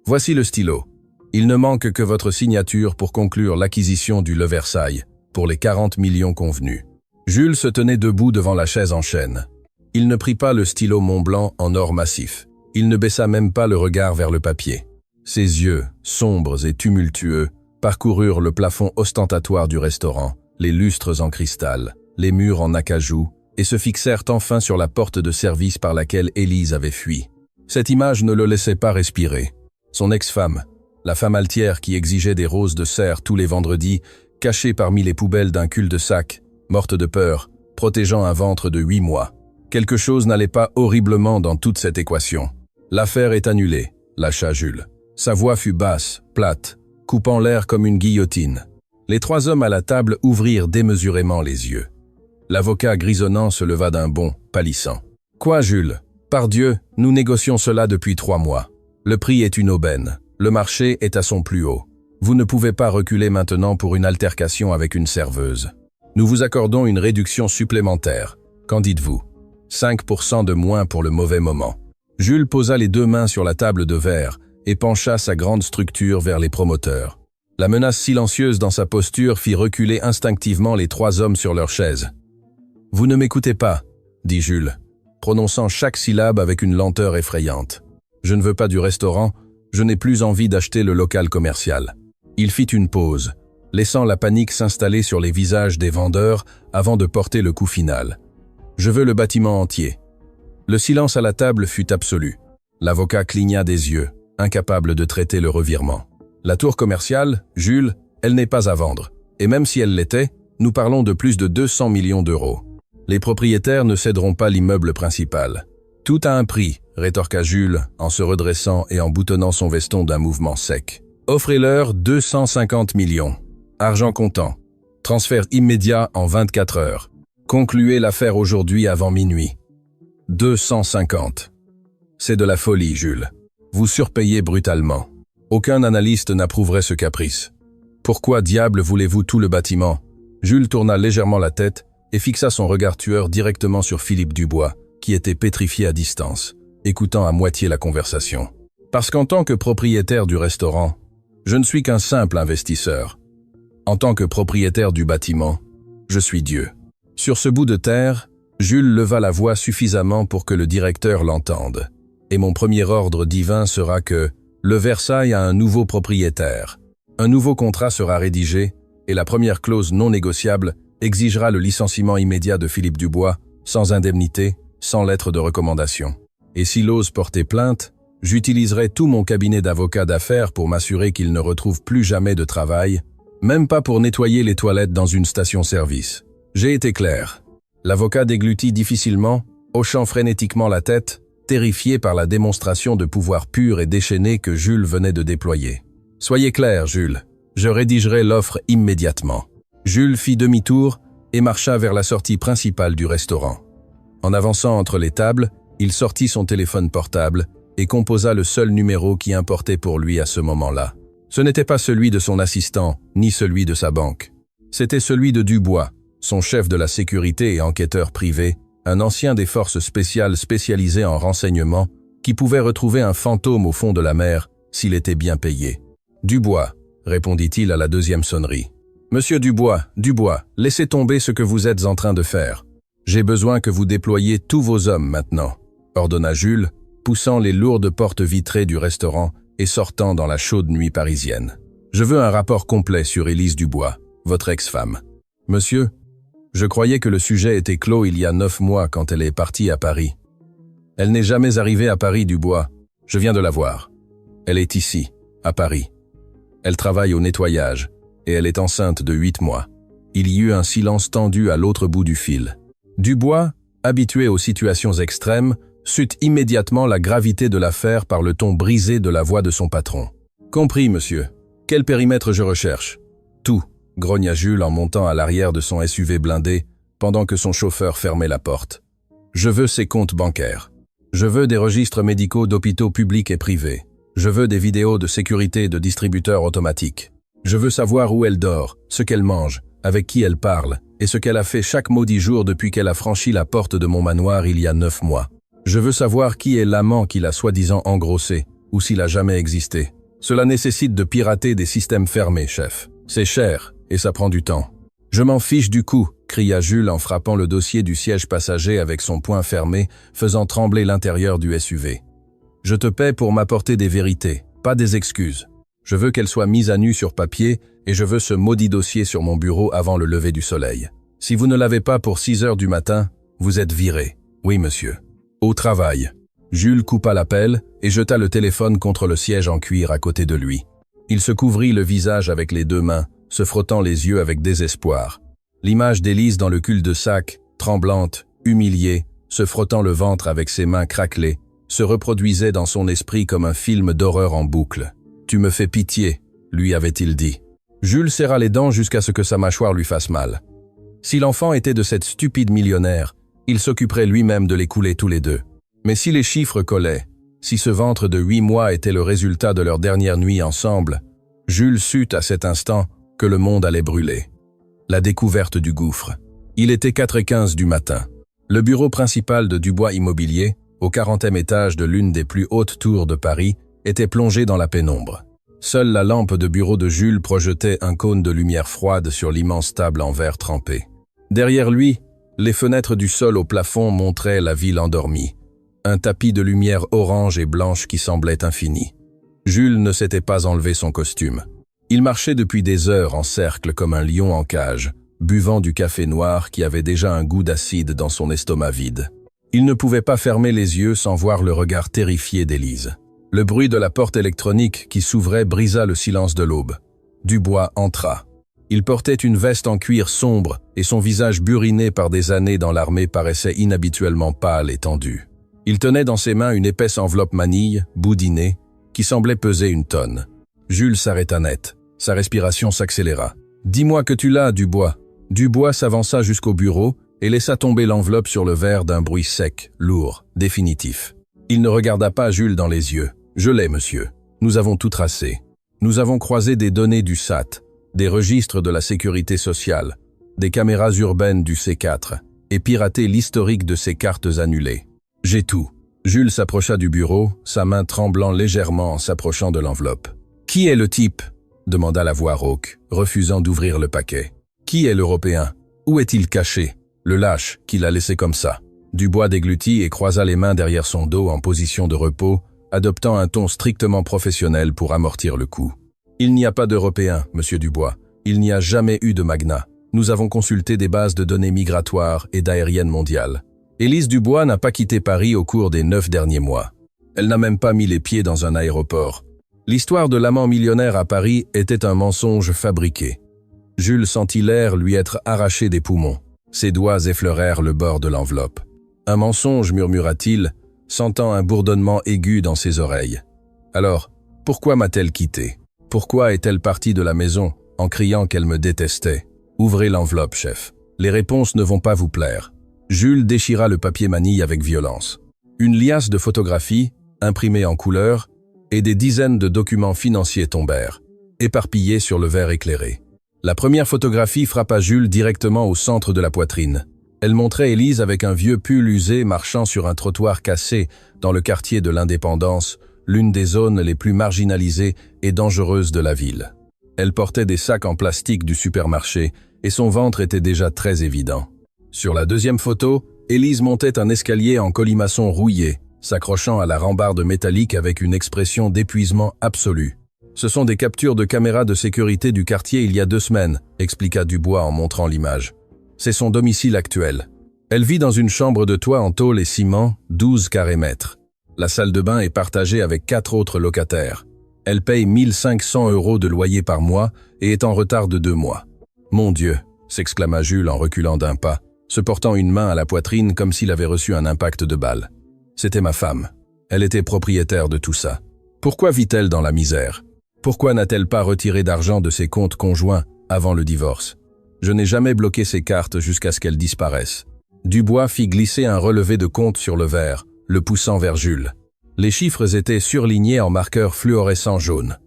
Voici le stylo. Il ne manque que votre signature pour conclure l'acquisition du Le Versailles, pour les 40 millions convenus. » Jules se tenait debout devant la chaise en chêne. Il ne prit pas le stylo Montblanc en or massif. Il ne baissa même pas le regard vers le papier. Ses yeux, sombres et tumultueux, parcoururent le plafond ostentatoire du restaurant, les lustres en cristal, les murs en acajou, et se fixèrent enfin sur la porte de service par laquelle Élise avait fui. Cette image ne le laissait pas respirer. Son ex-femme, la femme altière qui exigeait des roses de serre tous les vendredis, cachée parmi les poubelles d'un cul-de-sac, morte de peur, protégeant un ventre de 8 mois. Quelque chose n'allait pas horriblement dans toute cette équation. L'affaire est annulée, lâcha Jules. Sa voix fut basse, plate, coupant l'air comme une guillotine. Les 3 hommes à la table ouvrirent démesurément les yeux. L'avocat grisonnant se leva d'un bond, pâlissant. « Quoi, Jules ? Pardieu, nous négocions cela depuis 3 mois. Le prix est une aubaine. Le marché est à son plus haut. Vous ne pouvez pas reculer maintenant pour une altercation avec une serveuse. Nous vous accordons une réduction supplémentaire. Qu'en dites-vous ? 5% de moins pour le mauvais moment. » Jules posa les 2 mains sur la table de verre et pencha sa grande structure vers les promoteurs. La menace silencieuse dans sa posture fit reculer instinctivement les 3 hommes sur leurs chaises. « Vous ne m'écoutez pas, » dit Jules, prononçant chaque syllabe avec une lenteur effrayante. « Je ne veux pas du restaurant, je n'ai plus envie d'acheter le local commercial. » Il fit une pause, laissant la panique s'installer sur les visages des vendeurs avant de porter le coup final. « Je veux le bâtiment entier. » Le silence à la table fut absolu. L'avocat cligna des yeux, incapable de traiter le revirement. « La tour commerciale, Jules, elle n'est pas à vendre. Et même si elle l'était, nous parlons de plus de 200 millions d'euros. Les propriétaires ne céderont pas l'immeuble principal. »« Tout a un prix, » rétorqua Jules en se redressant et en boutonnant son veston d'un mouvement sec. « Offrez-leur 250 millions. Argent comptant. Transfert immédiat en 24 heures. Concluez l'affaire aujourd'hui avant minuit. 250. C'est de la folie, Jules. Vous surpayez brutalement. Aucun analyste n'approuverait ce caprice. Pourquoi diable voulez-vous tout le bâtiment ? Jules tourna légèrement la tête et fixa son regard tueur directement sur Philippe Dubois, qui était pétrifié à distance, écoutant à moitié la conversation. Parce qu'en tant que propriétaire du restaurant, je ne suis qu'un simple investisseur. En tant que propriétaire du bâtiment, je suis Dieu. Sur ce bout de terre, Jules leva la voix suffisamment pour que le directeur l'entende. Et mon premier ordre divin sera que le Versailles a un nouveau propriétaire. Un nouveau contrat sera rédigé et la première clause non négociable exigera le licenciement immédiat de Philippe Dubois, sans indemnité, sans lettre de recommandation. Et s'il ose porter plainte, j'utiliserai tout mon cabinet d'avocats d'affaires pour m'assurer qu'il ne retrouve plus jamais de travail, même pas pour nettoyer les toilettes dans une station-service. J'ai été clair. L'avocat déglutit difficilement, hochant frénétiquement la tête, terrifié par la démonstration de pouvoir pur et déchaîné que Jules venait de déployer. « Soyez clair, Jules. Je rédigerai l'offre immédiatement. » Jules fit demi-tour et marcha vers la sortie principale du restaurant. En avançant entre les tables, il sortit son téléphone portable et composa le seul numéro qui importait pour lui à ce moment-là. Ce n'était pas celui de son assistant, ni celui de sa banque. C'était celui de Dubois, son chef de la sécurité et enquêteur privé, un ancien des forces spéciales spécialisé en renseignement, qui pouvait retrouver un fantôme au fond de la mer s'il était bien payé. « Dubois », répondit-il à la deuxième sonnerie. « Monsieur Dubois, laissez tomber ce que vous êtes en train de faire. J'ai besoin que vous déployiez tous vos hommes maintenant, » ordonna Jules, poussant les lourdes portes vitrées du restaurant et sortant dans la chaude nuit parisienne. « Je veux un rapport complet sur Élise Dubois, votre ex-femme. »« Monsieur, je croyais que le sujet était clos il y a 9 mois quand elle est partie à Paris. »« Elle n'est jamais arrivée à Paris, Dubois. Je viens de la voir. Elle est ici, à Paris. Elle travaille au nettoyage et elle est enceinte de 8 mois. » Il y eut un silence tendu à l'autre bout du fil. Dubois, habitué aux situations extrêmes, sut immédiatement la gravité de l'affaire par le ton brisé de la voix de son patron. « Compris, monsieur. Quel périmètre je recherche ?»« Tout », grogna Jules en montant à l'arrière de son SUV blindé, pendant que son chauffeur fermait la porte. « Je veux ses comptes bancaires. Je veux des registres médicaux d'hôpitaux publics et privés. Je veux des vidéos de sécurité de distributeurs automatiques. Je veux savoir où elle dort, ce qu'elle mange, avec qui elle parle, et ce qu'elle a fait chaque maudit jour depuis qu'elle a franchi la porte de mon manoir il y a 9 mois. Je veux savoir qui est l'amant qui l'a soi-disant engrossé, ou s'il a jamais existé. Cela nécessite de pirater des systèmes fermés, chef. C'est cher, et ça prend du temps. »« Je m'en fiche du coup !» cria Jules en frappant le dossier du siège passager avec son poing fermé, faisant trembler l'intérieur du SUV. « Je te paie pour m'apporter des vérités, pas des excuses. Je veux qu'elle soit mise à nu sur papier et je veux ce maudit dossier sur mon bureau avant le lever du soleil. Si vous ne l'avez pas pour 6 heures du matin, vous êtes viré. Oui, monsieur. Au travail. » Jules coupa l'appel et jeta le téléphone contre le siège en cuir à côté de lui. Il se couvrit le visage avec les 2 mains, se frottant les yeux avec désespoir. L'image d'Élise dans le cul-de-sac, tremblante, humiliée, se frottant le ventre avec ses mains craquelées, se reproduisait dans son esprit comme un film d'horreur en boucle. « Tu me fais pitié », lui avait-il dit. Jules serra les dents jusqu'à ce que sa mâchoire lui fasse mal. Si l'enfant était de cette stupide millionnaire, il s'occuperait lui-même de les couler tous les deux. Mais si les chiffres collaient, si ce ventre de 8 mois était le résultat de leur dernière nuit ensemble, Jules sut à cet instant que le monde allait brûler. La découverte du gouffre. Il était 4h15 du matin. Le bureau principal de Dubois Immobilier, au 40e étage de l'une des plus hautes tours de Paris, était plongé dans la pénombre. Seule la lampe de bureau de Jules projetait un cône de lumière froide sur l'immense table en verre trempé. Derrière lui, les fenêtres du sol au plafond montraient la ville endormie. Un tapis de lumière orange et blanche qui semblait infini. Jules ne s'était pas enlevé son costume. Il marchait depuis des heures en cercle comme un lion en cage, buvant du café noir qui avait déjà un goût d'acide dans son estomac vide. Il ne pouvait pas fermer les yeux sans voir le regard terrifié d'Élise. Le bruit de la porte électronique qui s'ouvrait brisa le silence de l'aube. Dubois entra. Il portait une veste en cuir sombre et son visage buriné par des années dans l'armée paraissait inhabituellement pâle et tendu. Il tenait dans ses mains une épaisse enveloppe manille, boudinée, qui semblait peser 1 tonne. Jules s'arrêta net. Sa respiration s'accéléra. « Dis-moi que tu l'as, Dubois. » Dubois s'avança jusqu'au bureau et laissa tomber l'enveloppe sur le verre d'un bruit sec, lourd, définitif. Il ne regarda pas Jules dans les yeux. « Je l'ai, monsieur. Nous avons tout tracé. Nous avons croisé des données du SAT, des registres de la sécurité sociale, des caméras urbaines du C4 et piraté l'historique de ces cartes annulées. J'ai tout. » Jules s'approcha du bureau, sa main tremblant légèrement en s'approchant de l'enveloppe. « Qui est le type ?» demanda la voix rauque, refusant d'ouvrir le paquet. « Qui est l'Européen? Où est-il caché? Le lâche qui l'a laissé comme ça. » Dubois déglutit et croisa les mains derrière son dos en position de repos, adoptant un ton strictement professionnel pour amortir le coup. « Il n'y a pas d'Européen, monsieur Dubois. Il n'y a jamais eu de Magna. Nous avons consulté des bases de données migratoires et d'aériennes mondiales. Élise Dubois n'a pas quitté Paris au cours des 9 derniers mois. Elle n'a même pas mis les pieds dans un aéroport. L'histoire de l'amant millionnaire à Paris était un mensonge fabriqué. » Jules sentit l'air lui être arraché des poumons. Ses doigts effleurèrent le bord de l'enveloppe. Un mensonge, murmura-t-il, sentant un bourdonnement aigu dans ses oreilles. Alors, pourquoi m'a-t-elle quitté? Pourquoi est-elle partie de la maison en criant qu'elle me détestait? Ouvrez l'enveloppe, chef. Les réponses ne vont pas vous plaire. Jules déchira le papier manille avec violence. Une liasse de photographies, imprimées en couleur, et des dizaines de documents financiers tombèrent, éparpillés sur le verre éclairé. La première photographie frappa Jules directement au centre de la poitrine. Elle montrait Élise avec un vieux pull usé marchant sur un trottoir cassé dans le quartier de l'Indépendance, l'une des zones les plus marginalisées et dangereuses de la ville. Elle portait des sacs en plastique du supermarché et son ventre était déjà très évident. Sur la deuxième photo, Élise montait un escalier en colimaçon rouillé, s'accrochant à la rambarde métallique avec une expression d'épuisement absolu. « Ce sont des captures de caméras de sécurité du quartier il y a 2 semaines, expliqua Dubois en montrant l'image. C'est son domicile actuel. Elle vit dans une chambre de toit en tôle et ciment, 12 carrés mètres. La salle de bain est partagée avec 4 autres locataires. Elle paye 1 500 € de loyer par mois et est en retard de 2 mois. Mon Dieu, s'exclama Jules en reculant d'un pas, se portant une main à la poitrine comme s'il avait reçu un impact de balle. C'était ma femme. Elle était propriétaire de tout ça. Pourquoi vit-elle dans la misère? Pourquoi n'a-t-elle pas retiré d'argent de ses comptes conjoints avant le divorce? Je n'ai jamais bloqué ses cartes jusqu'à ce qu'elles disparaissent. Dubois fit glisser un relevé de compte sur le verre, le poussant vers Jules. Les chiffres étaient surlignés en marqueur fluorescent jaune.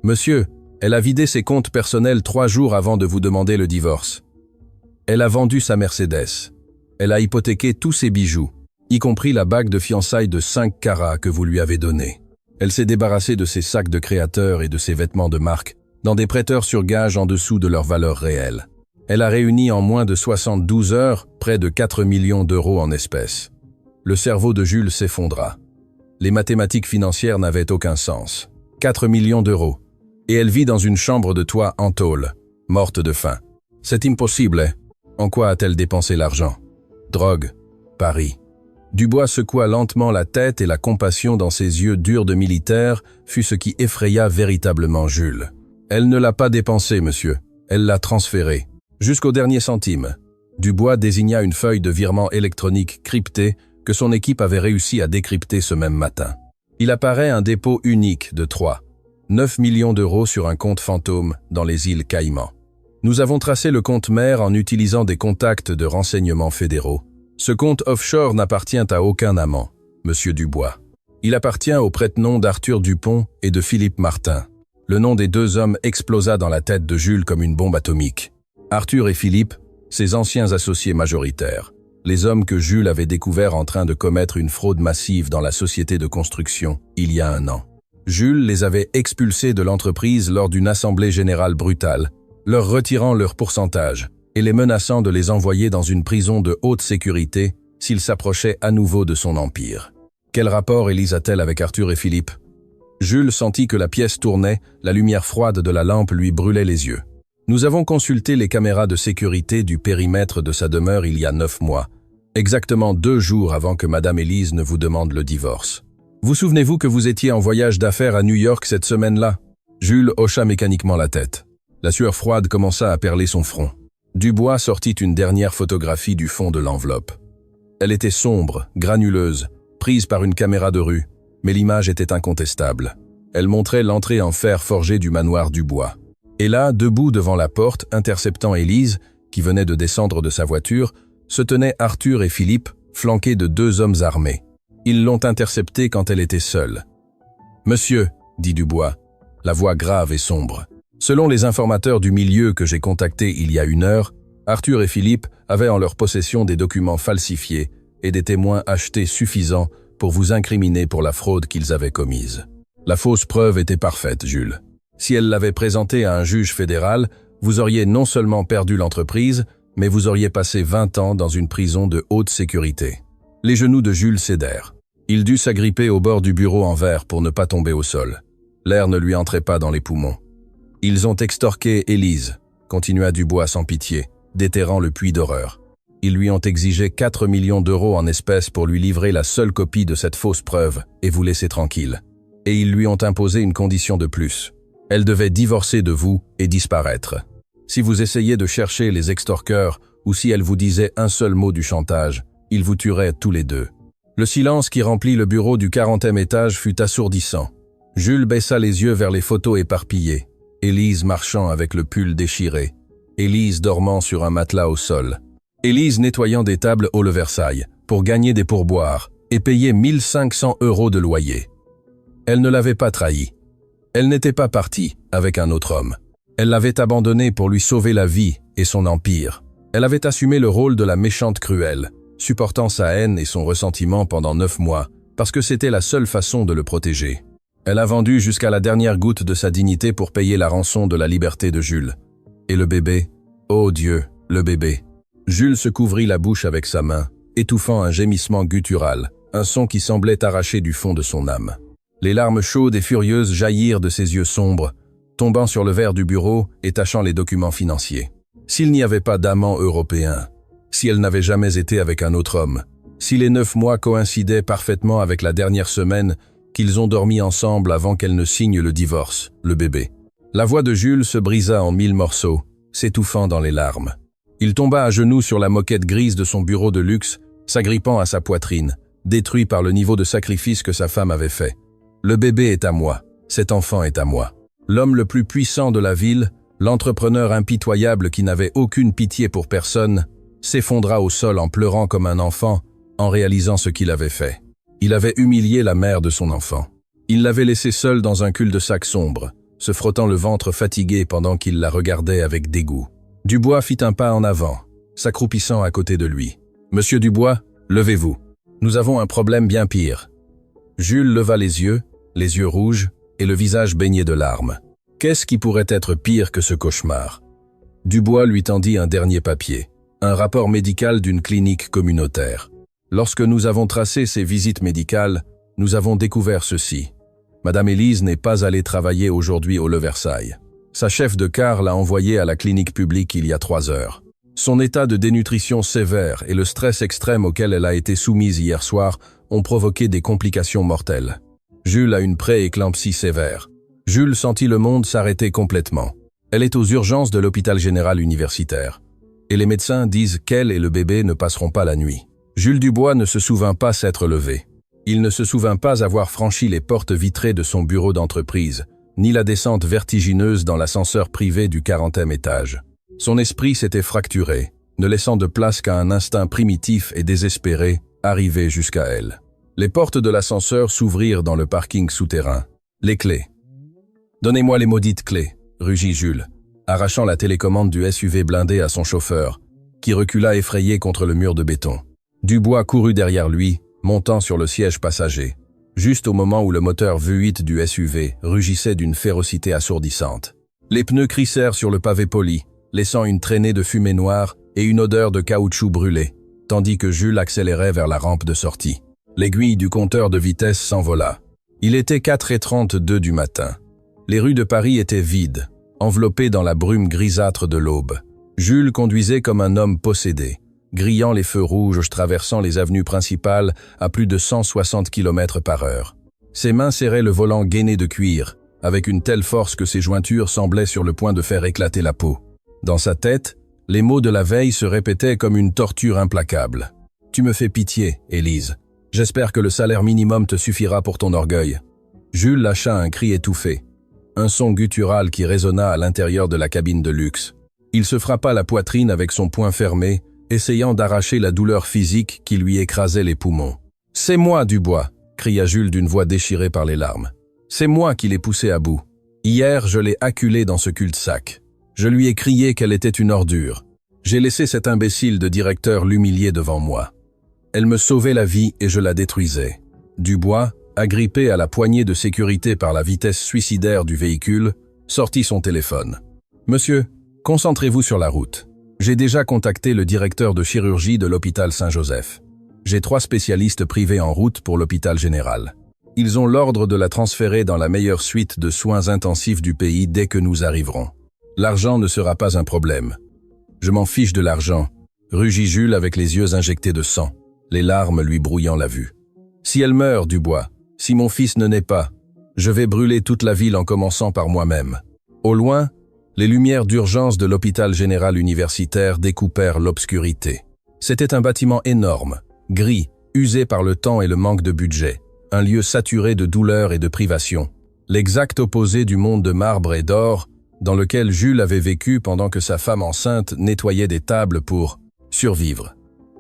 Monsieur, elle a vidé ses comptes personnels 3 jours avant de vous demander le divorce. Elle a vendu sa Mercedes. Elle a hypothéqué tous ses bijoux, y compris la bague de fiançailles de 5 carats que vous lui avez donnée. Elle s'est débarrassée de ses sacs de créateurs et de ses vêtements de marque dans des prêteurs sur gage en dessous de leur valeur réelle. Elle a réuni en moins de 72 heures près de 4 millions d'euros en espèces. Le cerveau de Jules s'effondra. Les mathématiques financières n'avaient aucun sens. 4 millions d'euros. Et elle vit dans une chambre de toit en tôle, morte de faim. C'est impossible. En quoi a-t-elle dépensé l'argent? Drogue, paris. Dubois secoua lentement la tête et la compassion dans ses yeux durs de militaire fut ce qui effraya véritablement Jules. Elle ne l'a pas dépensé, monsieur. Elle l'a transféré. Jusqu'au dernier centime. Dubois désigna une feuille de virement électronique cryptée que son équipe avait réussi à décrypter ce même matin. Il apparaît un dépôt unique de 9 millions d'euros sur un compte fantôme dans les îles Caïmans. Nous avons tracé le compte mère en utilisant des contacts de renseignements fédéraux. Ce compte offshore n'appartient à aucun amant, monsieur Dubois. Il appartient au prête-nom d'Arthur Dupont et de Philippe Martin. Le nom des 2 hommes explosa dans la tête de Jules comme une bombe atomique. Arthur et Philippe, ses anciens associés majoritaires. Les hommes que Jules avait découverts en train de commettre une fraude massive dans la société de construction il y a 1 an. Jules les avait expulsés de l'entreprise lors d'une assemblée générale brutale, leur retirant leur pourcentage et les menaçant de les envoyer dans une prison de haute sécurité s'ils s'approchaient à nouveau de son empire. Quel rapport Élise a-t-elle avec Arthur et Philippe? Jules sentit que la pièce tournait, la lumière froide de la lampe lui brûlait les yeux. Nous avons consulté les caméras de sécurité du périmètre de sa demeure il y a 9 mois, exactement 2 jours avant que Madame Élise ne vous demande le divorce. Vous souvenez-vous que vous étiez en voyage d'affaires à New York cette semaine-là? Jules hocha mécaniquement la tête. La sueur froide commença à perler son front. Dubois sortit une dernière photographie du fond de l'enveloppe. Elle était sombre, granuleuse, prise par une caméra de rue, mais l'image était incontestable. Elle montrait l'entrée en fer forgé du manoir Dubois. Et là, debout devant la porte, interceptant Élise, qui venait de descendre de sa voiture, se tenaient Arthur et Philippe, flanqués de 2 hommes armés. Ils l'ont interceptée quand elle était seule. « Monsieur », dit Dubois, la voix grave et sombre. Selon les informateurs du milieu que j'ai contactés il y a 1 heure, Arthur et Philippe avaient en leur possession des documents falsifiés et des témoins achetés suffisants pour vous incriminer pour la fraude qu'ils avaient commise. La fausse preuve était parfaite, Jules. Si elle l'avait présentée à un juge fédéral, vous auriez non seulement perdu l'entreprise, mais vous auriez passé 20 ans dans une prison de haute sécurité. Les genoux de Jules cédèrent. Il dut s'agripper au bord du bureau en verre pour ne pas tomber au sol. L'air ne lui entrait pas dans les poumons. Ils ont extorqué Élise, continua Dubois sans pitié, déterrant le puits d'horreur. Ils lui ont exigé 4 millions d'euros en espèces pour lui livrer la seule copie de cette fausse preuve et vous laisser tranquille. Et ils lui ont imposé une condition de plus. Elle devait divorcer de vous et disparaître. Si vous essayez de chercher les extorqueurs ou si elle vous disait un seul mot du chantage, il vous tuerait tous les deux. Le silence qui remplit le bureau du 40e étage fut assourdissant. Jules baissa les yeux vers les photos éparpillées. Élise marchant avec le pull déchiré. Élise dormant sur un matelas au sol. Élise nettoyant des tables au Le Versailles pour gagner des pourboires et payer 1 500 € de loyer. Elle ne l'avait pas trahi. Elle n'était pas partie avec un autre homme. Elle l'avait abandonné pour lui sauver la vie et son empire. Elle avait assumé le rôle de la méchante cruelle, supportant sa haine et son ressentiment pendant 9 mois, parce que c'était la seule façon de le protéger. Elle a vendu jusqu'à la dernière goutte de sa dignité pour payer la rançon de la liberté de Jules. Et le bébé? Oh Dieu, le bébé. Jules se couvrit la bouche avec sa main, étouffant un gémissement guttural, un son qui semblait arraché du fond de son âme. Les larmes chaudes et furieuses jaillirent de ses yeux sombres, tombant sur le verre du bureau et tachant les documents financiers. S'il n'y avait pas d'amant européen, si elle n'avait jamais été avec un autre homme, si les 9 mois coïncidaient parfaitement avec la dernière semaine qu'ils ont dormi ensemble avant qu'elle ne signe le divorce, le bébé. La voix de Jules se brisa en 1000 morceaux, s'étouffant dans les larmes. Il tomba à genoux sur la moquette grise de son bureau de luxe, s'agrippant à sa poitrine, détruit par le niveau de sacrifice que sa femme avait fait. Le bébé est à moi, cet enfant est à moi. L'homme le plus puissant de la ville, l'entrepreneur impitoyable qui n'avait aucune pitié pour personne, s'effondra au sol en pleurant comme un enfant, en réalisant ce qu'il avait fait. Il avait humilié la mère de son enfant. Il l'avait laissée seule dans un cul-de-sac sombre, se frottant le ventre fatigué pendant qu'il la regardait avec dégoût. Dubois fit un pas en avant, s'accroupissant à côté de lui. « Monsieur Dubois, levez-vous. Nous avons un problème bien pire. » Jules leva les yeux rouges et le visage baigné de larmes. Qu'est-ce qui pourrait être pire que ce cauchemar? Dubois lui tendit un dernier papier, un rapport médical d'une clinique communautaire. Lorsque nous avons tracé ces visites médicales, nous avons découvert ceci. Madame Élise n'est pas allée travailler aujourd'hui au Le Versailles. Sa chef de car l'a envoyée à la clinique publique il y a 3 heures. Son état de dénutrition sévère et le stress extrême auquel elle a été soumise hier soir ont provoqué des complications mortelles. Jules a une pré-éclampsie sévère. Jules sentit le monde s'arrêter complètement. Elle est aux urgences de l'hôpital général universitaire. Et les médecins disent qu'elle et le bébé ne passeront pas la nuit. Jules Dubois ne se souvint pas s'être levé. Il ne se souvint pas avoir franchi les portes vitrées de son bureau d'entreprise, ni la descente vertigineuse dans l'ascenseur privé du 40e étage. Son esprit s'était fracturé, ne laissant de place qu'à un instinct primitif et désespéré, arrivé jusqu'à elle. Les portes de l'ascenseur s'ouvrirent dans le parking souterrain. Les clés. « Donnez-moi les maudites clés », rugit Jules, arrachant la télécommande du SUV blindé à son chauffeur, qui recula effrayé contre le mur de béton. Dubois courut derrière lui, montant sur le siège passager, juste au moment où le moteur V8 du SUV rugissait d'une férocité assourdissante. Les pneus crissèrent sur le pavé poli, laissant une traînée de fumée noire et une odeur de caoutchouc brûlé, tandis que Jules accélérait vers la rampe de sortie. L'aiguille du compteur de vitesse s'envola. Il était 4h32 du matin. Les rues de Paris étaient vides, enveloppées dans la brume grisâtre de l'aube. Jules conduisait comme un homme possédé, grillant les feux rouges traversant les avenues principales à plus de 160 km/h. Ses mains serraient le volant gainé de cuir, avec une telle force que ses jointures semblaient sur le point de faire éclater la peau. Dans sa tête, les mots de la veille se répétaient comme une torture implacable. « Tu me fais pitié, Élise. J'espère que le salaire minimum te suffira pour ton orgueil. » Jules lâcha un cri étouffé, un son guttural qui résonna à l'intérieur de la cabine de luxe. Il se frappa la poitrine avec son poing fermé, essayant d'arracher la douleur physique qui lui écrasait les poumons. « C'est moi, Dubois !» cria Jules d'une voix déchirée par les larmes. « C'est moi qui l'ai poussée à bout. Hier, je l'ai acculée dans ce cul-de-sac. Je lui ai crié qu'elle était une ordure. J'ai laissé cet imbécile de directeur l'humilier devant moi. Elle me sauvait la vie et je la détruisais. » Dubois, agrippé à la poignée de sécurité par la vitesse suicidaire du véhicule, sortit son téléphone. « Monsieur, concentrez-vous sur la route. J'ai déjà contacté le directeur de chirurgie de l'hôpital Saint-Joseph. J'ai 3 spécialistes privés en route pour l'hôpital général. Ils ont l'ordre de la transférer dans la meilleure suite de soins intensifs du pays dès que nous arriverons. L'argent ne sera pas un problème. » « Je m'en fiche de l'argent, » rugit Jules avec les yeux injectés de sang, les larmes lui brouillant la vue. « Si elle meurt, Dubois, si mon fils ne naît pas, je vais brûler toute la ville en commençant par moi-même. » Au loin, Les lumières d'urgence de l'hôpital général universitaire découpèrent l'obscurité. C'était un bâtiment énorme, gris, usé par le temps et le manque de budget, un lieu saturé de douleur et de privation, l'exact opposé du monde de marbre et d'or dans lequel Jules avait vécu pendant que sa femme enceinte nettoyait des tables pour survivre.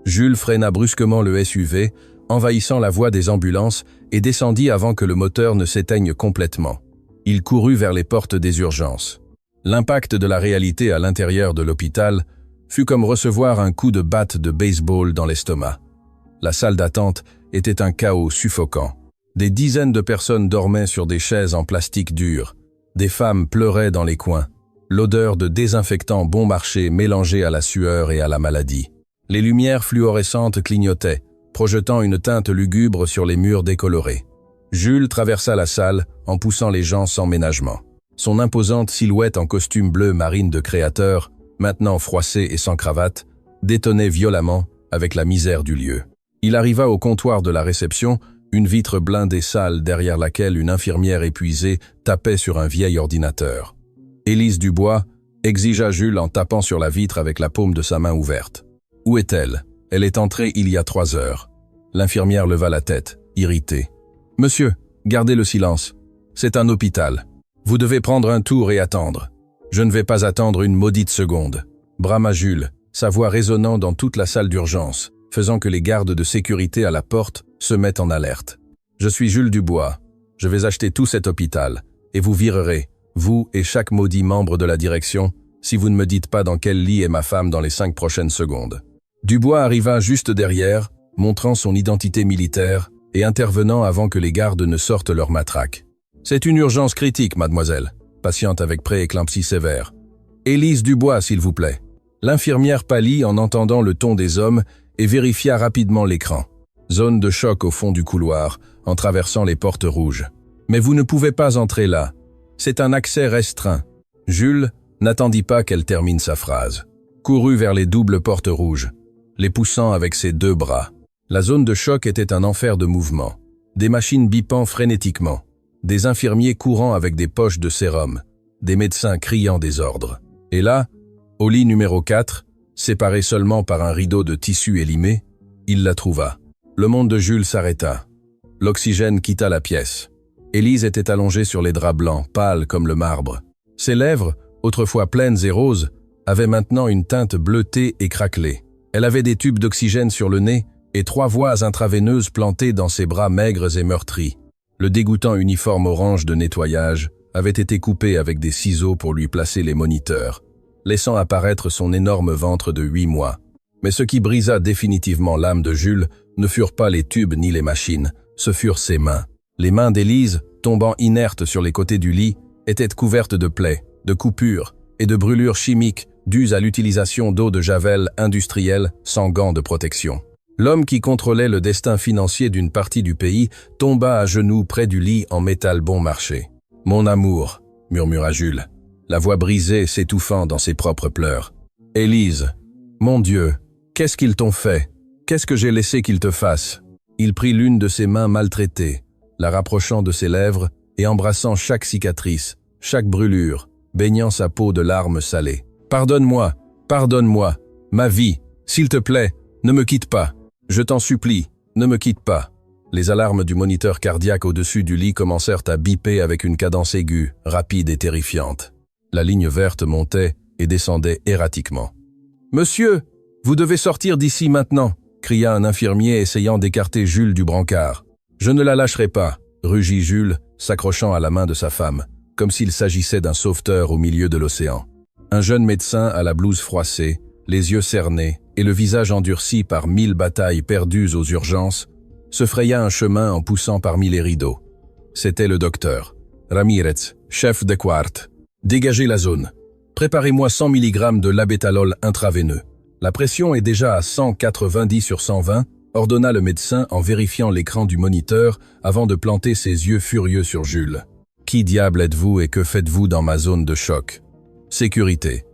Jules freina brusquement le SUV, envahissant la voie des ambulances et descendit avant que le moteur ne s'éteigne complètement. Il courut vers les portes des urgences. L'impact de la réalité à l'intérieur de l'hôpital fut comme recevoir un coup de batte de baseball dans l'estomac. La salle d'attente était un chaos suffocant. Des dizaines de personnes dormaient sur des chaises en plastique dur. Des femmes pleuraient dans les coins. L'odeur de désinfectant bon marché mélangeait à la sueur et à la maladie. Les lumières fluorescentes clignotaient, projetant une teinte lugubre sur les murs décolorés. Jules traversa la salle en poussant les gens sans ménagement. Son imposante silhouette en costume bleu marine de créateur, maintenant froissé et sans cravate, détonnait violemment avec la misère du lieu. Il arriva au comptoir de la réception, une vitre blindée sale derrière laquelle une infirmière épuisée tapait sur un vieil ordinateur. Élise Dubois exigea Jules en tapant sur la vitre avec la paume de sa main ouverte. « Où est-elle ? Elle est entrée il y a 3 heures. » L'infirmière leva la tête, irritée. « Monsieur, gardez le silence. C'est un hôpital. Vous devez prendre un tour et attendre. Je ne vais pas attendre une maudite seconde. » Brama Jules, sa voix résonnant dans toute la salle d'urgence, faisant que les gardes de sécurité à la porte se mettent en alerte. « Je suis Jules Dubois. Je vais acheter tout cet hôpital, et vous virerez, vous et chaque maudit membre de la direction, si vous ne me dites pas dans quel lit est ma femme dans les 5 prochaines secondes. » Dubois arriva juste derrière, montrant son identité militaire et intervenant avant que les gardes ne sortent leur matraque. « C'est une urgence critique, mademoiselle. » Patiente avec prééclampsie sévère. « Élise Dubois, s'il vous plaît. » L'infirmière pâlit en entendant le ton des hommes et vérifia rapidement l'écran. Zone de choc au fond du couloir, en traversant les portes rouges. « Mais vous ne pouvez pas entrer là. C'est un accès restreint. » Jules n'attendit pas qu'elle termine sa phrase. Courut vers les doubles portes rouges, les poussant avec ses 2 bras. La zone de choc était un enfer de mouvement. Des machines bipant frénétiquement. Des infirmiers courant avec des poches de sérum. Des médecins criant des ordres. Et là, au lit numéro 4, séparé seulement par un rideau de tissu élimé, il la trouva. Le monde de Jules s'arrêta. L'oxygène quitta la pièce. Élise était allongée sur les draps blancs, pâle comme le marbre. Ses lèvres, autrefois pleines et roses, avaient maintenant une teinte bleutée et craquelée. Elle avait des tubes d'oxygène sur le nez et 3 voies intraveineuses plantées dans ses bras maigres et meurtris. Le dégoûtant uniforme orange de nettoyage avait été coupé avec des ciseaux pour lui placer les moniteurs, laissant apparaître son énorme ventre de 8 mois. Mais ce qui brisa définitivement l'âme de Jules ne furent pas les tubes ni les machines, ce furent ses mains. Les mains d'Élise, tombant inertes sur les côtés du lit, étaient couvertes de plaies, de coupures et de brûlures chimiques dues à l'utilisation d'eau de javel industrielle sans gants de protection. L'homme qui contrôlait le destin financier d'une partie du pays tomba à genoux près du lit en métal bon marché. « Mon amour » murmura Jules, la voix brisée s'étouffant dans ses propres pleurs. « Élise, mon Dieu, qu'est-ce qu'ils t'ont fait? Qu'est-ce que j'ai laissé qu'ils te fassent ?» Il prit l'une de ses mains maltraitées, la rapprochant de ses lèvres et embrassant chaque cicatrice, chaque brûlure, baignant sa peau de larmes salées. « Pardonne-moi, pardonne-moi, ma vie, s'il te plaît, ne me quitte pas. Je t'en supplie, ne me quitte pas. » Les alarmes du moniteur cardiaque au-dessus du lit commencèrent à biper avec une cadence aiguë, rapide et terrifiante. La ligne verte montait et descendait erratiquement. « Monsieur, vous devez sortir d'ici maintenant !» cria un infirmier essayant d'écarter Jules du brancard. « Je ne la lâcherai pas !» rugit Jules, s'accrochant à la main de sa femme, comme s'il s'agissait d'un sauveteur au milieu de l'océan. Un jeune médecin à la blouse froissée, les yeux cernés et le visage endurci par 1000 batailles perdues aux urgences, se fraya un chemin en poussant parmi les rideaux. C'était le docteur. « Ramirez, chef de quart. Dégagez la zone. Préparez-moi 100 mg de labétalol intraveineux. La pression est déjà à 190/120, ordonna le médecin en vérifiant l'écran du moniteur avant de planter ses yeux furieux sur Jules. « Qui diable êtes-vous et que faites-vous dans ma zone de choc ? Sécurité.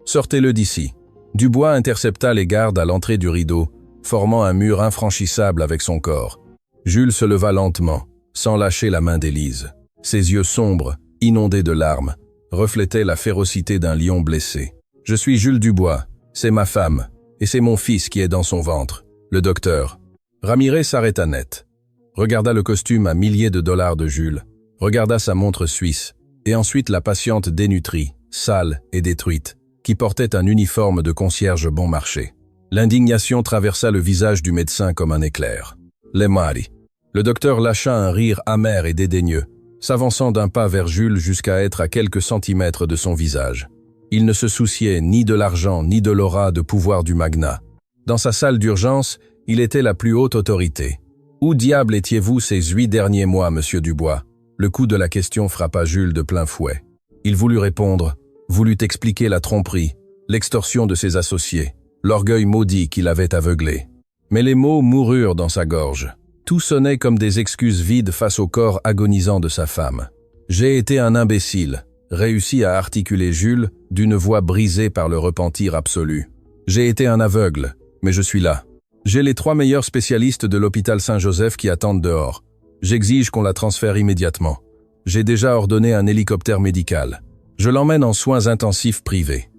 Sortez-le d'ici. » Dubois intercepta les gardes à l'entrée du rideau, formant un mur infranchissable avec son corps. Jules se leva lentement, sans lâcher la main d'Élise. Ses yeux sombres, inondés de larmes, reflétait la férocité d'un lion blessé. « Je suis Jules Dubois, c'est ma femme, et c'est mon fils qui est dans son ventre. Le docteur. » Ramirez s'arrêta net. Regarda le costume à milliers de dollars de Jules, regarda sa montre suisse, et ensuite la patiente dénutrie, sale et détruite, qui portait un uniforme de concierge bon marché. L'indignation traversa le visage du médecin comme un éclair. « Les mari !» Le docteur lâcha un rire amer et dédaigneux, s'avançant d'un pas vers Jules jusqu'à être à quelques centimètres de son visage. Il ne se souciait ni de l'argent ni de l'aura de pouvoir du magnat. Dans sa salle d'urgence, il était la plus haute autorité. « Où diable étiez-vous ces 8 derniers mois, monsieur Dubois ?» Le coup de la question frappa Jules de plein fouet. Il voulut répondre, voulut expliquer la tromperie, l'extorsion de ses associés, l'orgueil maudit qui l'avait aveuglé. Mais les mots moururent dans sa gorge. Tout sonnait comme des excuses vides face au corps agonisant de sa femme. « J'ai été un imbécile », réussit à articuler Jules d'une voix brisée par le repentir absolu. « J'ai été un aveugle, mais je suis là. J'ai les 3 meilleurs spécialistes de l'hôpital Saint-Joseph qui attendent dehors. J'exige qu'on la transfère immédiatement. J'ai déjà ordonné un hélicoptère médical. Je l'emmène en soins intensifs privés. »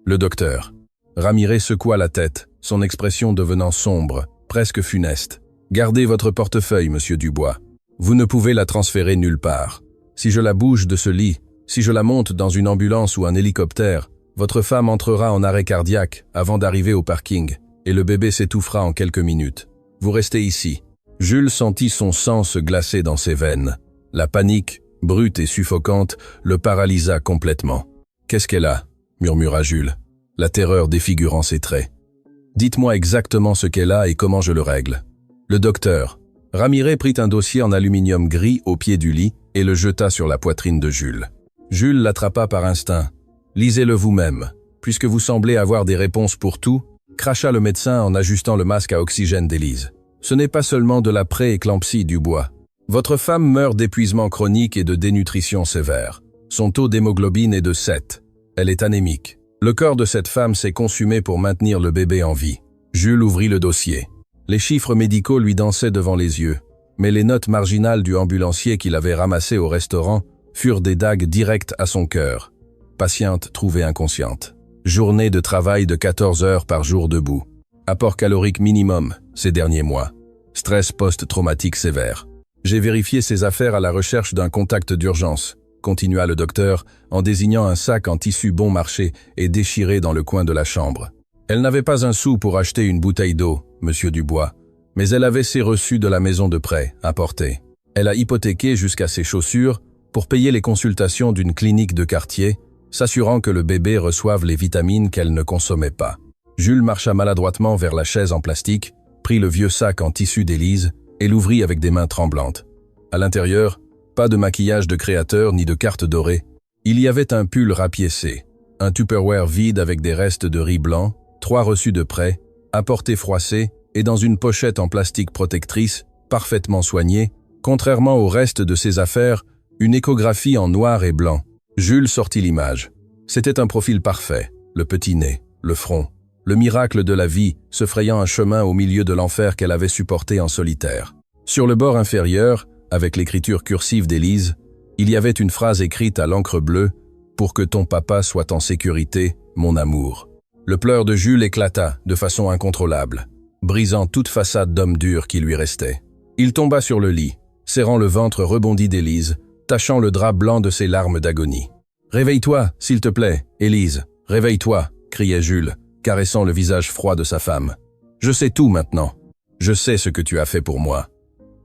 Le docteur. Ramirez secoua la tête, son expression devenant sombre, presque funeste. « Gardez votre portefeuille, monsieur Dubois. Vous ne pouvez la transférer nulle part. Si je la bouge de ce lit, si je la monte dans une ambulance ou un hélicoptère, votre femme entrera en arrêt cardiaque avant d'arriver au parking, et le bébé s'étouffera en quelques minutes. Vous restez ici. » Jules sentit son sang se glacer dans ses veines. La panique, brute et suffocante, le paralysa complètement. « Qu'est-ce qu'elle a ?» murmura Jules, la terreur défigurant ses traits. « Dites-moi exactement ce qu'elle a et comment je le règle. » Le docteur. Ramirez prit un dossier en aluminium gris au pied du lit et le jeta sur la poitrine de Jules. Jules l'attrapa par instinct. « Lisez-le vous-même. Puisque vous semblez avoir des réponses pour tout, » cracha le médecin en ajustant le masque à oxygène d'Élise. « Ce n'est pas seulement de la pré-éclampsie, Dubois. Votre femme meurt d'épuisement chronique et de dénutrition sévère. Son taux d'hémoglobine est de 7. Elle est anémique. Le corps de cette femme s'est consumé pour maintenir le bébé en vie. » Jules ouvrit le dossier. Les chiffres médicaux lui dansaient devant les yeux, mais les notes marginales du ambulancier qu'il avait ramassé au restaurant furent des dagues directes à son cœur. Patiente trouvée inconsciente. Journée de travail de 14 heures par jour debout. Apport calorique minimum ces derniers mois. Stress post-traumatique sévère. J'ai vérifié ses affaires à la recherche d'un contact d'urgence, continua le docteur en désignant un sac en tissu bon marché et déchiré dans le coin de la chambre. Elle n'avait pas un sou pour acheter une bouteille d'eau, monsieur Dubois, mais elle avait ses reçus de la maison de prêt apportés. Elle a hypothéqué jusqu'à ses chaussures pour payer les consultations d'une clinique de quartier, s'assurant que le bébé reçoive les vitamines qu'elle ne consommait pas. Jules marcha maladroitement vers la chaise en plastique, prit le vieux sac en tissu d'Élise et l'ouvrit avec des mains tremblantes. À l'intérieur, pas de maquillage de créateur ni de carte dorée. Il y avait un pull rapiécé, un Tupperware vide avec des restes de riz blanc, 3 reçus de prêt, apportés froissés et dans une pochette en plastique protectrice, parfaitement soignée, contrairement au reste de ses affaires, une échographie en noir et blanc. Jules sortit l'image. C'était un profil parfait, le petit nez, le front, le miracle de la vie se frayant un chemin au milieu de l'enfer qu'elle avait supporté en solitaire. Sur le bord inférieur, avec l'écriture cursive d'Élise, il y avait une phrase écrite à l'encre bleue « Pour que ton papa soit en sécurité, mon amour ». Le pleur de Jules éclata de façon incontrôlable, brisant toute façade d'homme dur qui lui restait. Il tomba sur le lit, serrant le ventre rebondi d'Élise, tachant le drap blanc de ses larmes d'agonie. « Réveille-toi, s'il te plaît, Élise, réveille-toi » criait Jules, caressant le visage froid de sa femme. « Je sais tout maintenant. Je sais ce que tu as fait pour moi.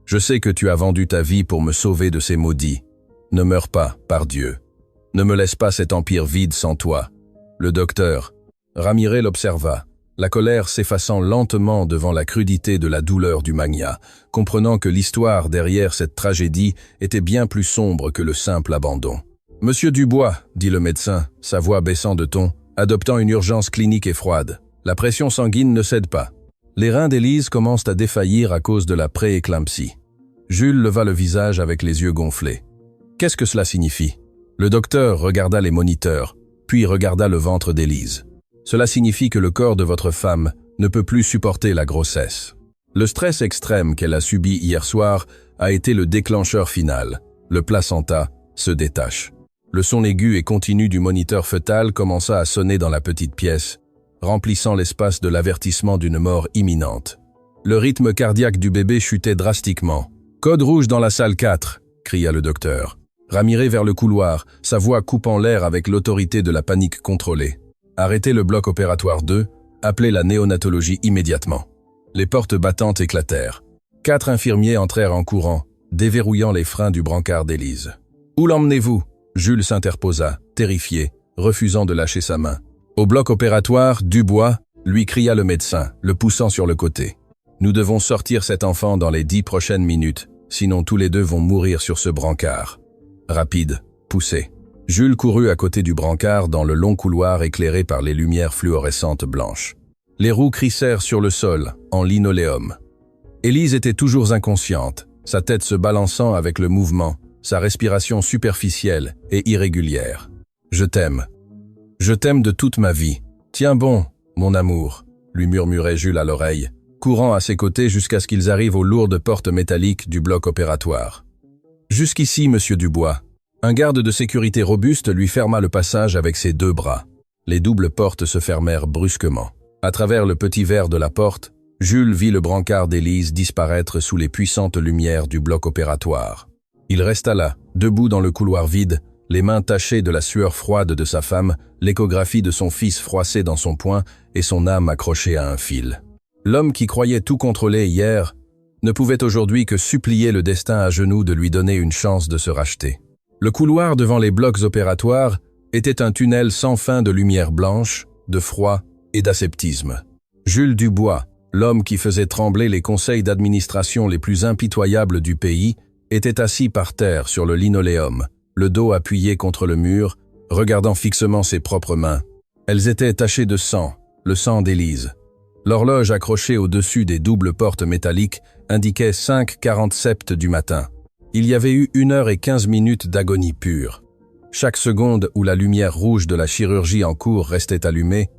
Je sais que tu as vendu ta vie pour me sauver de ces maudits. Ne meurs pas, par Dieu. Ne me laisse pas cet empire vide sans toi. » Le docteur. Ramirez l'observa, la colère s'effaçant lentement devant la crudité de la douleur du magnat, comprenant que l'histoire derrière cette tragédie était bien plus sombre que le simple abandon. « Monsieur Dubois, » dit le médecin, sa voix baissant de ton, adoptant une urgence clinique et froide. La pression sanguine ne cède pas. Les reins d'Élise commencent à défaillir à cause de la pré-éclampsie. Jules leva le visage avec les yeux gonflés. « Qu'est-ce que cela signifie ?» Le docteur regarda les moniteurs, puis regarda le ventre d'Élise. Cela signifie que le corps de votre femme ne peut plus supporter la grossesse. Le stress extrême qu'elle a subi hier soir a été le déclencheur final. Le placenta se détache. Le son aigu et continu du moniteur fœtal commença à sonner dans la petite pièce, remplissant l'espace de l'avertissement d'une mort imminente. Le rythme cardiaque du bébé chutait drastiquement. « Code rouge dans la salle 4 !» cria le docteur. Ramiré vers le couloir, sa voix coupant l'air avec l'autorité de la panique contrôlée. « Arrêtez le bloc opératoire 2, appelez la néonatologie immédiatement. » Les portes battantes éclatèrent. 4 infirmiers entrèrent en courant, déverrouillant les freins du brancard d'Élise. « Où l'emmenez-vous » Jules s'interposa, terrifié, refusant de lâcher sa main. « Au bloc opératoire, Dubois !» lui cria le médecin, le poussant sur le côté. « Nous devons sortir cet enfant dans les 10 prochaines minutes, sinon tous les deux vont mourir sur ce brancard. » Rapide, poussé. Jules courut à côté du brancard dans le long couloir éclairé par les lumières fluorescentes blanches. Les roues crissèrent sur le sol, en linoléum. Élise était toujours inconsciente, sa tête se balançant avec le mouvement, sa respiration superficielle et irrégulière. « Je t'aime. Je t'aime de toute ma vie. Tiens bon, mon amour », lui murmurait Jules à l'oreille, courant à ses côtés jusqu'à ce qu'ils arrivent aux lourdes portes métalliques du bloc opératoire. « Jusqu'ici, monsieur Dubois. » Un garde de sécurité robuste lui ferma le passage avec ses 2 bras. Les doubles portes se fermèrent brusquement. À travers le petit verre de la porte, Jules vit le brancard d'Élise disparaître sous les puissantes lumières du bloc opératoire. Il resta là, debout dans le couloir vide, les mains tachées de la sueur froide de sa femme, l'échographie de son fils froissée dans son poing et son âme accrochée à un fil. L'homme qui croyait tout contrôler hier ne pouvait aujourd'hui que supplier le destin à genoux de lui donner une chance de se racheter. Le couloir devant les blocs opératoires était un tunnel sans fin de lumière blanche, de froid et d'aseptisme. Jules Dubois, l'homme qui faisait trembler les conseils d'administration les plus impitoyables du pays, était assis par terre sur le linoléum, le dos appuyé contre le mur, regardant fixement ses propres mains. Elles étaient tachées de sang, le sang d'Élise. L'horloge accrochée au-dessus des doubles portes métalliques indiquait 5h47 du matin. Il y avait eu 1h15 d'agonie pure. Chaque seconde où la lumière rouge de la chirurgie en cours restait allumée,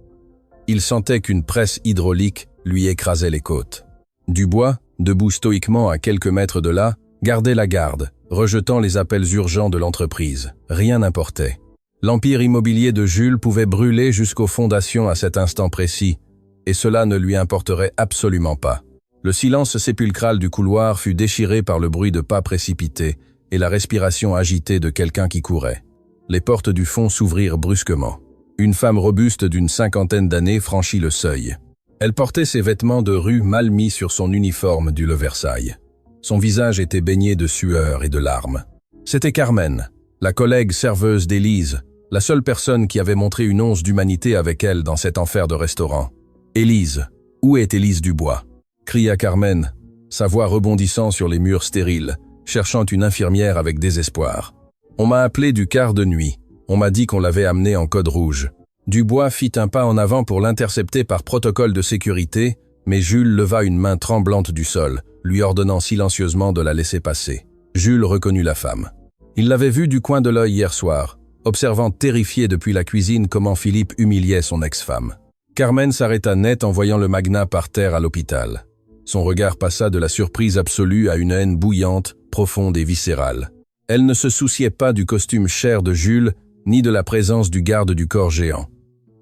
il sentait qu'une presse hydraulique lui écrasait les côtes. Dubois, debout stoïquement à quelques mètres de là, gardait la garde, rejetant les appels urgents de l'entreprise. Rien n'importait. L'empire immobilier de Jules pouvait brûler jusqu'aux fondations à cet instant précis, et cela ne lui importerait absolument pas. Le silence sépulcral du couloir fut déchiré par le bruit de pas précipités et la respiration agitée de quelqu'un qui courait. Les portes du fond s'ouvrirent brusquement. Une femme robuste d'une 50aine d'années franchit le seuil. Elle portait ses vêtements de rue mal mis sur son uniforme du Le Versailles. Son visage était baigné de sueur et de larmes. C'était Carmen, la collègue serveuse d'Élise, la seule personne qui avait montré une once d'humanité avec elle dans cet enfer de restaurant. « Élise, où est Élise Dubois ?» cria Carmen, sa voix rebondissant sur les murs stériles, cherchant une infirmière avec désespoir. « On m'a appelé du quart de nuit. On m'a dit qu'on l'avait amenée en code rouge. » Dubois fit un pas en avant pour l'intercepter par protocole de sécurité, mais Jules leva une main tremblante du sol, lui ordonnant silencieusement de la laisser passer. Jules reconnut la femme. Il l'avait vue du coin de l'œil hier soir, observant terrifié depuis la cuisine comment Philippe humiliait son ex-femme. Carmen s'arrêta net en voyant le magnat par terre à l'hôpital. Son regard passa de la surprise absolue à une haine bouillante, profonde et viscérale. Elle ne se souciait pas du costume cher de Jules, ni de la présence du garde du corps géant.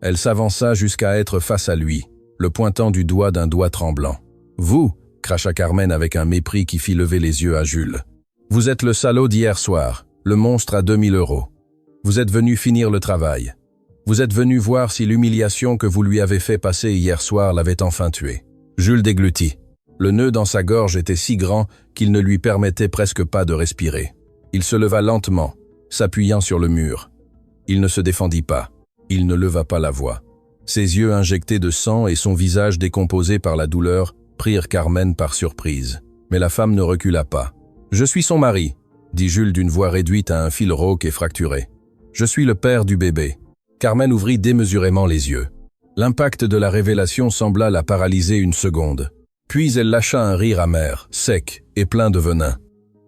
Elle s'avança jusqu'à être face à lui, le pointant du doigt d'un doigt tremblant. « Vous !» cracha Carmen avec un mépris qui fit lever les yeux à Jules. « Vous êtes le salaud d'hier soir, le monstre à 2000 €. Vous êtes venu finir le travail. Vous êtes venu voir si l'humiliation que vous lui avez fait passer hier soir l'avait enfin tué. » Jules déglutit. Le nœud dans sa gorge était si grand qu'il ne lui permettait presque pas de respirer. Il se leva lentement, s'appuyant sur le mur. Il ne se défendit pas. Il ne leva pas la voix. Ses yeux injectés de sang et son visage décomposé par la douleur prirent Carmen par surprise. Mais la femme ne recula pas. « Je suis son mari », dit Jules d'une voix réduite à un fil rauque et fracturé. « Je suis le père du bébé. » Carmen ouvrit démesurément les yeux. L'impact de la révélation sembla la paralyser une seconde. Puis elle lâcha un rire amer, sec et plein de venin.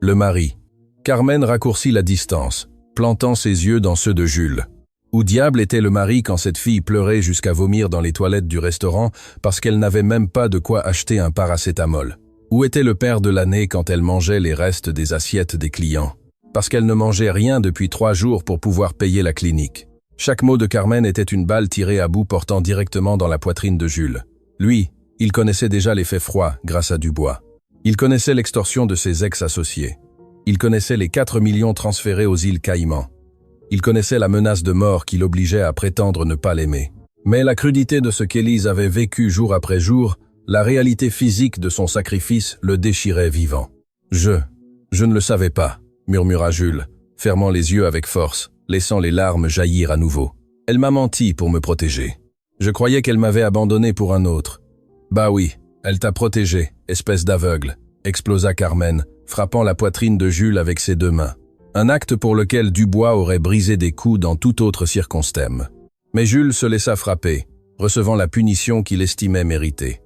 Le mari. Carmen raccourcit la distance, plantant ses yeux dans ceux de Jules. Où diable était le mari quand cette fille pleurait jusqu'à vomir dans les toilettes du restaurant parce qu'elle n'avait même pas de quoi acheter un paracétamol? Où était le père de l'année quand elle mangeait les restes des assiettes des clients? parce qu'elle ne mangeait rien depuis 3 jours pour pouvoir payer la clinique. Chaque mot de Carmen était une balle tirée à bout portant directement dans la poitrine de Jules. Lui, il connaissait déjà l'effet froid grâce à Dubois. Il connaissait l'extorsion de ses ex-associés. Il connaissait les 4 millions transférés aux îles Caïmans. Il connaissait la menace de mort qui l'obligeait à prétendre ne pas l'aimer. Mais la crudité de ce qu'Élise avait vécu jour après jour, la réalité physique de son sacrifice le déchirait vivant. Je ne le savais pas, murmura Jules, fermant les yeux avec force, laissant les larmes jaillir à nouveau. Elle m'a menti pour me protéger. Je croyais qu'elle m'avait abandonné pour un autre. Bah oui, elle t'a protégé, espèce d'aveugle, explosa Carmen, frappant la poitrine de Jules avec ses 2 mains. Un acte pour lequel Dubois aurait brisé des coups dans toute autre circonstème. Mais Jules se laissa frapper, recevant la punition qu'il estimait méritée.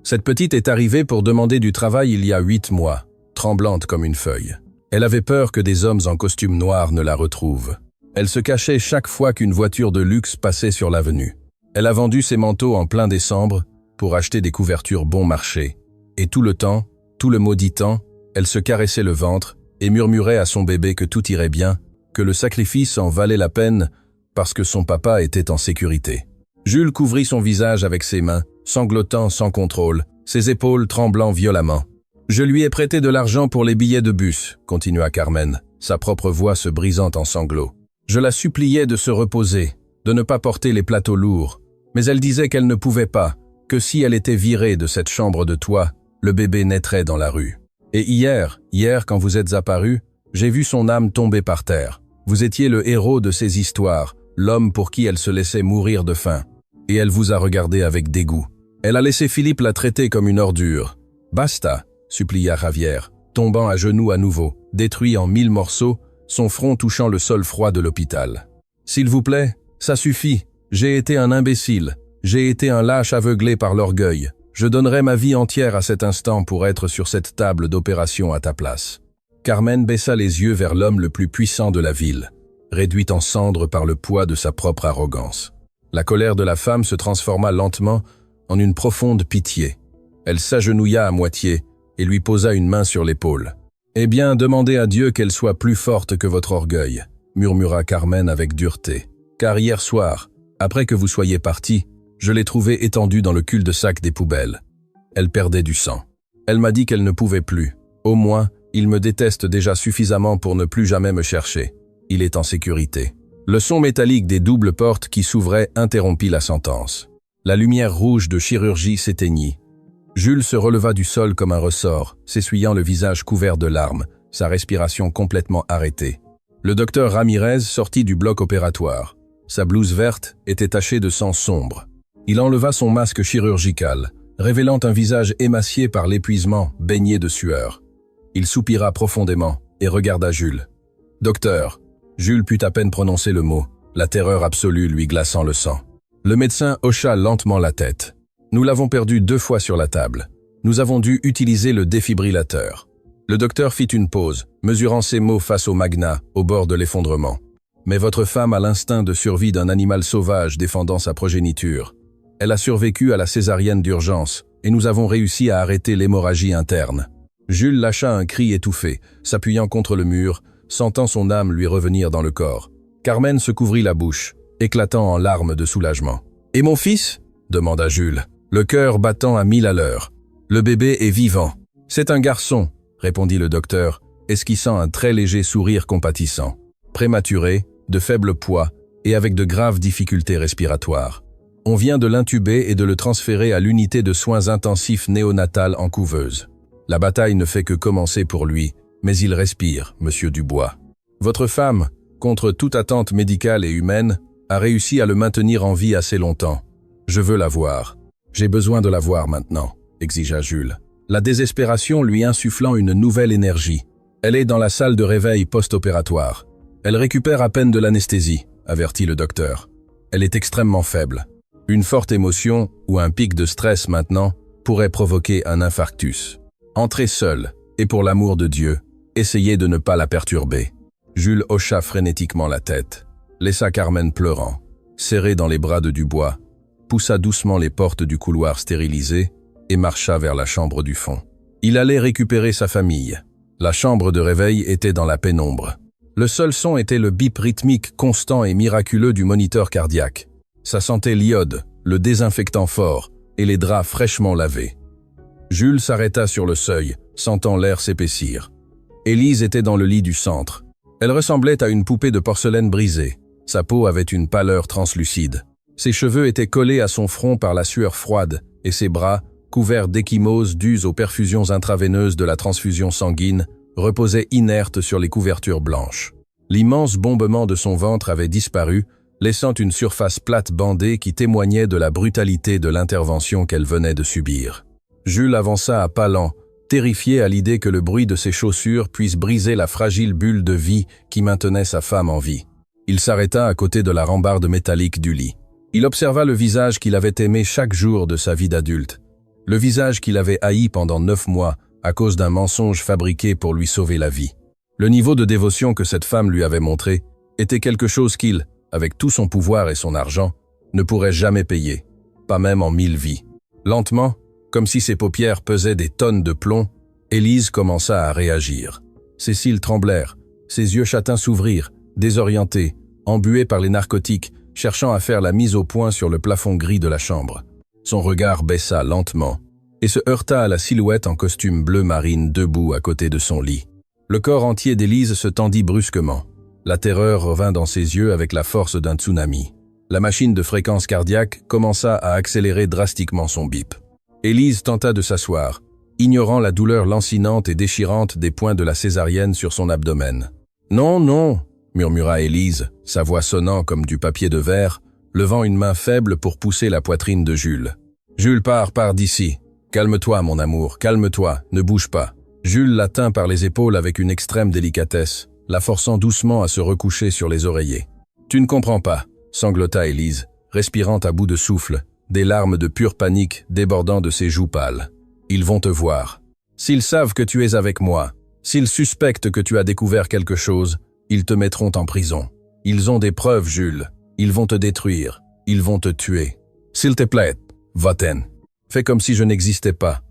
Cette petite est arrivée pour demander du travail il y a 8 mois, tremblante comme une feuille. Elle avait peur que des hommes en costume noir ne la retrouvent. Elle se cachait chaque fois qu'une voiture de luxe passait sur l'avenue. Elle a vendu ses manteaux en plein décembre pour acheter des couvertures bon marché. Et tout le temps, tout le maudit temps, elle se caressait le ventre et murmurait à son bébé que tout irait bien, que le sacrifice en valait la peine parce que son papa était en sécurité. Jules couvrit son visage avec ses mains, sanglotant sans contrôle, ses épaules tremblant violemment. « Je lui ai prêté de l'argent pour les billets de bus », continua Carmen, sa propre voix se brisant en sanglots. « Je la suppliais de se reposer, de ne pas porter les plateaux lourds, mais elle disait qu'elle ne pouvait pas, que si elle était virée de cette chambre de toit, le bébé naîtrait dans la rue. Et hier, quand vous êtes apparu, j'ai vu son âme tomber par terre. Vous étiez le héros de ces histoires, l'homme pour qui elle se laissait mourir de faim. Et elle vous a regardé avec dégoût. Elle a laissé Philippe la traiter comme une ordure. « Basta !» supplia Javier, tombant à genoux à nouveau, détruit en 1000 morceaux, son front touchant le sol froid de l'hôpital. « S'il vous plaît, ça suffit. J'ai été un imbécile. J'ai été un lâche aveuglé par l'orgueil. Je donnerai ma vie entière à cet instant pour être sur cette table d'opération à ta place. » Carmen baissa les yeux vers l'homme le plus puissant de la ville, réduit en cendres par le poids de sa propre arrogance. La colère de la femme se transforma lentement en une profonde pitié. Elle s'agenouilla à moitié et lui posa une main sur l'épaule. « Eh bien, demandez à Dieu qu'elle soit plus forte que votre orgueil, » murmura Carmen avec dureté. « Car hier soir, après que vous soyez parti, je l'ai trouvée étendue dans le cul-de-sac des poubelles. Elle perdait du sang. Elle m'a dit qu'elle ne pouvait plus. Au moins, il me déteste déjà suffisamment pour ne plus jamais me chercher. Il est en sécurité. » Le son métallique des doubles portes qui s'ouvraient interrompit la sentence. La lumière rouge de chirurgie s'éteignit. Jules se releva du sol comme un ressort, s'essuyant le visage couvert de larmes, sa respiration complètement arrêtée. Le docteur Ramirez sortit du bloc opératoire. Sa blouse verte était tachée de sang sombre. Il enleva son masque chirurgical, révélant un visage émacié par l'épuisement, baigné de sueur. Il soupira profondément et regarda Jules. « Docteur !» Jules put à peine prononcer le mot, la terreur absolue lui glaçant le sang. Le médecin hocha lentement la tête. « Nous l'avons perdu 2 fois sur la table. Nous avons dû utiliser le défibrillateur. » Le docteur fit une pause, mesurant ses mots face au Magna, au bord de l'effondrement. « Mais votre femme a l'instinct de survie d'un animal sauvage défendant sa progéniture. Elle a survécu à la césarienne d'urgence, et nous avons réussi à arrêter l'hémorragie interne. » Jules lâcha un cri étouffé, s'appuyant contre le mur, sentant son âme lui revenir dans le corps. Carmen se couvrit la bouche, éclatant en larmes de soulagement. « Et mon fils ?» demanda Jules, le cœur battant à 1000 à l'heure. « Le bébé est vivant. »« C'est un garçon » répondit le docteur, esquissant un très léger sourire compatissant. Prématuré, de faible poids et avec de graves difficultés respiratoires. On vient de l'intuber et de le transférer à l'unité de soins intensifs néonatales en couveuse. La bataille ne fait que commencer pour lui, mais il respire, monsieur Dubois. Votre femme, contre toute attente médicale et humaine, a réussi à le maintenir en vie assez longtemps. Je veux la voir. J'ai besoin de la voir maintenant, exigea Jules, la désespération lui insufflant une nouvelle énergie. Elle est dans la salle de réveil post-opératoire. Elle récupère à peine de l'anesthésie, avertit le docteur. Elle est extrêmement faible. Une forte émotion ou un pic de stress maintenant pourrait provoquer un infarctus. Entrez seul, et pour l'amour de Dieu, essayez de ne pas la perturber. Jules hocha frénétiquement la tête, laissa Carmen pleurant, serrée dans les bras de Dubois, poussa doucement les portes du couloir stérilisé et marcha vers la chambre du fond. Il allait récupérer sa famille. La chambre de réveil était dans la pénombre. Le seul son était le bip rythmique constant et miraculeux du moniteur cardiaque. Ça sentait l'iode, le désinfectant fort et les draps fraîchement lavés. Jules s'arrêta sur le seuil, sentant l'air s'épaissir. Élise était dans le lit du centre. Elle ressemblait à une poupée de porcelaine brisée. Sa peau avait une pâleur translucide. Ses cheveux étaient collés à son front par la sueur froide et ses bras, couverts d'échymoses dues aux perfusions intraveineuses de la transfusion sanguine, reposaient inertes sur les couvertures blanches. L'immense bombement de son ventre avait disparu, laissant une surface plate bandée qui témoignait de la brutalité de l'intervention qu'elle venait de subir. Jules avança à pas lents, terrifié à l'idée que le bruit de ses chaussures puisse briser la fragile bulle de vie qui maintenait sa femme en vie. Il s'arrêta à côté de la rambarde métallique du lit. Il observa le visage qu'il avait aimé chaque jour de sa vie d'adulte. Le visage qu'il avait haï pendant 9 mois à cause d'un mensonge fabriqué pour lui sauver la vie. Le niveau de dévotion que cette femme lui avait montré était quelque chose qu'il, avec tout son pouvoir et son argent, ne pourrait jamais payer, pas même en 1000 vies. Lentement, comme si ses paupières pesaient des tonnes de plomb, Élise commença à réagir. Ses cils tremblèrent, ses yeux châtains s'ouvrirent, désorientés, embués par les narcotiques, cherchant à faire la mise au point sur le plafond gris de la chambre. Son regard baissa lentement et se heurta à la silhouette en costume bleu marine debout à côté de son lit. Le corps entier d'Élise se tendit brusquement. La terreur revint dans ses yeux avec la force d'un tsunami. La machine de fréquence cardiaque commença à accélérer drastiquement son bip. Élise tenta de s'asseoir, ignorant la douleur lancinante et déchirante des points de la césarienne sur son abdomen. « Non, non !» murmura Élise, sa voix sonnant comme du papier de verre, levant une main faible pour pousser la poitrine de Jules. « Jules, pars d'ici. Calme-toi, mon amour, calme-toi, ne bouge pas. » Jules la tint par les épaules avec une extrême délicatesse, la forçant doucement à se recoucher sur les oreillers. « Tu ne comprends pas !» sanglota Élise, respirant à bout de souffle, des larmes de pure panique débordant de ses joues pâles. « Ils vont te voir. S'ils savent que tu es avec moi, s'ils suspectent que tu as découvert quelque chose, ils te mettront en prison. Ils ont des preuves, Jules. Ils vont te détruire. Ils vont te tuer. S'il te plaît, va-t'en. Fais comme si je n'existais pas.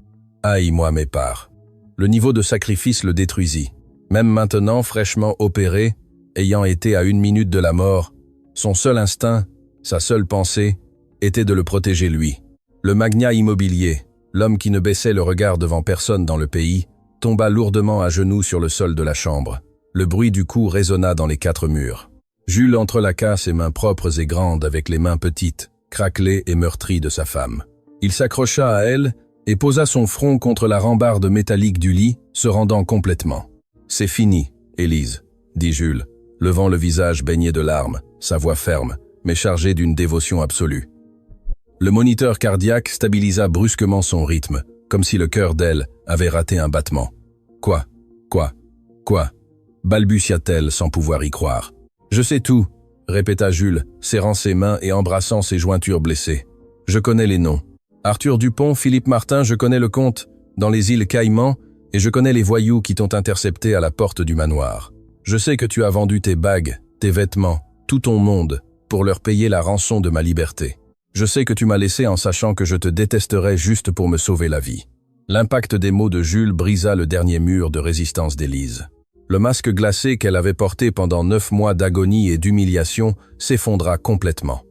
Haïs-moi mes parts. » Le niveau de sacrifice le détruisit. Même maintenant, fraîchement opéré, ayant été à 1 minute de la mort, son seul instinct, sa seule pensée, était de le protéger lui. Le magnat immobilier, l'homme qui ne baissait le regard devant personne dans le pays, tomba lourdement à genoux sur le sol de la chambre. Le bruit du coup résonna dans les 4 murs. Jules entrelaqua ses mains propres et grandes avec les mains petites, craquelées et meurtries de sa femme. Il s'accrocha à elle et posa son front contre la rambarde métallique du lit, se rendant complètement. « C'est fini, Élise, » dit Jules, levant le visage baigné de larmes, sa voix ferme, mais chargée d'une dévotion absolue. Le moniteur cardiaque stabilisa brusquement son rythme, comme si le cœur d'elle avait raté un battement. « Quoi ? Balbutia-t-elle sans pouvoir y croire. « Je sais tout, » répéta Jules, serrant ses mains et embrassant ses jointures blessées. « Je connais les noms. Arthur Dupont, Philippe Martin, je connais le comte, dans les îles Caïmans, et je connais les voyous qui t'ont intercepté à la porte du manoir. Je sais que tu as vendu tes bagues, tes vêtements, tout ton monde, pour leur payer la rançon de ma liberté. Je sais que tu m'as laissé en sachant que je te détesterais juste pour me sauver la vie. » L'impact des mots de Jules brisa le dernier mur de résistance d'Élise. Le masque glacé qu'elle avait porté pendant 9 mois d'agonie et d'humiliation s'effondra complètement.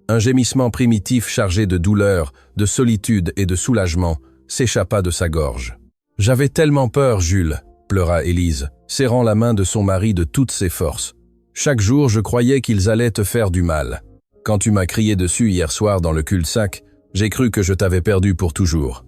Un gémissement primitif chargé de douleur, de solitude et de soulagement s'échappa de sa gorge. « J'avais tellement peur, Jules !» pleura Élise, serrant la main de son mari de toutes ses forces. « Chaque jour, je croyais qu'ils allaient te faire du mal. Quand tu m'as crié dessus hier soir dans le cul-de-sac, j'ai cru que je t'avais perdu pour toujours.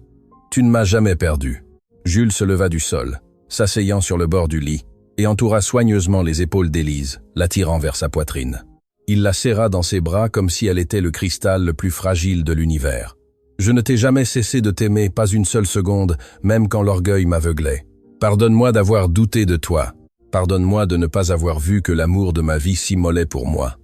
Tu ne m'as jamais perdu. » Jules se leva du sol, s'asseyant sur le bord du lit, et entoura soigneusement les épaules d'Élise, l'attirant vers sa poitrine. Il la serra dans ses bras comme si elle était le cristal le plus fragile de l'univers. « Je ne t'ai jamais cessé de t'aimer, pas une seule seconde, même quand l'orgueil m'aveuglait. Pardonne-moi d'avoir douté de toi. Pardonne-moi de ne pas avoir vu que l'amour de ma vie s'immolait pour moi.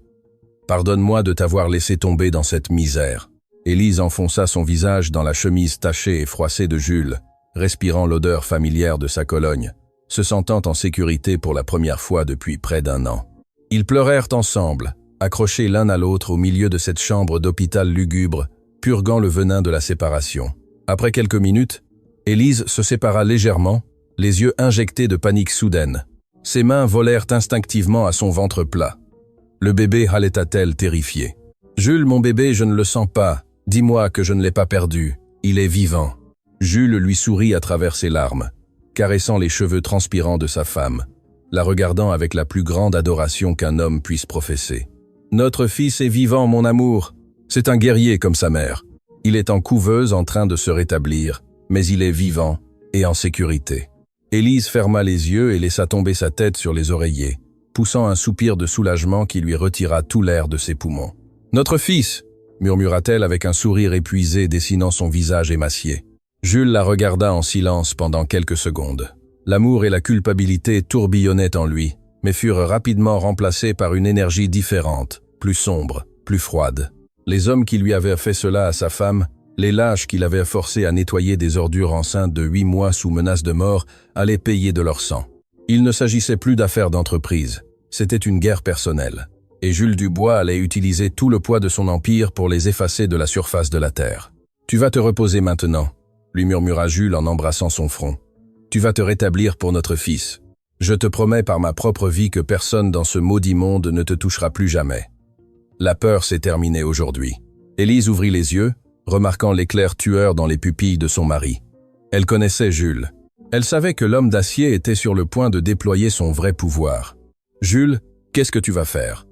Pardonne-moi de t'avoir laissé tomber dans cette misère. » Élise enfonça son visage dans la chemise tachée et froissée de Jules, respirant l'odeur familière de sa Cologne, se sentant en sécurité pour la première fois depuis près d'1 an. Ils pleurèrent ensemble, accrochés l'un à l'autre au milieu de cette chambre d'hôpital lugubre, purgant le venin de la séparation. Après quelques minutes, Élise se sépara légèrement, les yeux injectés de panique soudaine. Ses mains volèrent instinctivement à son ventre plat. Le bébé haleta-t-elle terrifiée. « Jules, mon bébé, je ne le sens pas. Dis-moi que je ne l'ai pas perdu. Il est vivant. » Jules lui sourit à travers ses larmes, caressant les cheveux transpirants de sa femme, la regardant avec la plus grande adoration qu'un homme puisse professer. « Notre fils est vivant, mon amour. C'est un guerrier comme sa mère. Il est en couveuse en train de se rétablir, mais il est vivant et en sécurité. » Élise ferma les yeux et laissa tomber sa tête sur les oreillers, poussant un soupir de soulagement qui lui retira tout l'air de ses poumons. « Notre fils !» murmura-t-elle avec un sourire épuisé dessinant son visage émacié. Jules la regarda en silence pendant quelques secondes. L'amour et la culpabilité tourbillonnaient en lui, mais furent rapidement remplacés par une énergie différente, plus sombre, plus froide. Les hommes qui lui avaient fait cela à sa femme, les lâches qu'il avait forcés à nettoyer des ordures enceintes de 8 mois sous menace de mort, allaient payer de leur sang. Il ne s'agissait plus d'affaires d'entreprise, c'était une guerre personnelle. Et Jules Dubois allait utiliser tout le poids de son empire pour les effacer de la surface de la terre. « Tu vas te reposer maintenant », lui murmura Jules en embrassant son front. « Tu vas te rétablir pour notre fils. Je te promets par ma propre vie que personne dans ce maudit monde ne te touchera plus jamais. » La peur s'est terminée aujourd'hui. Élise ouvrit les yeux, remarquant l'éclair tueur dans les pupilles de son mari. Elle connaissait Jules. Elle savait que l'homme d'acier était sur le point de déployer son vrai pouvoir. « Jules, qu'est-ce que tu vas faire ?»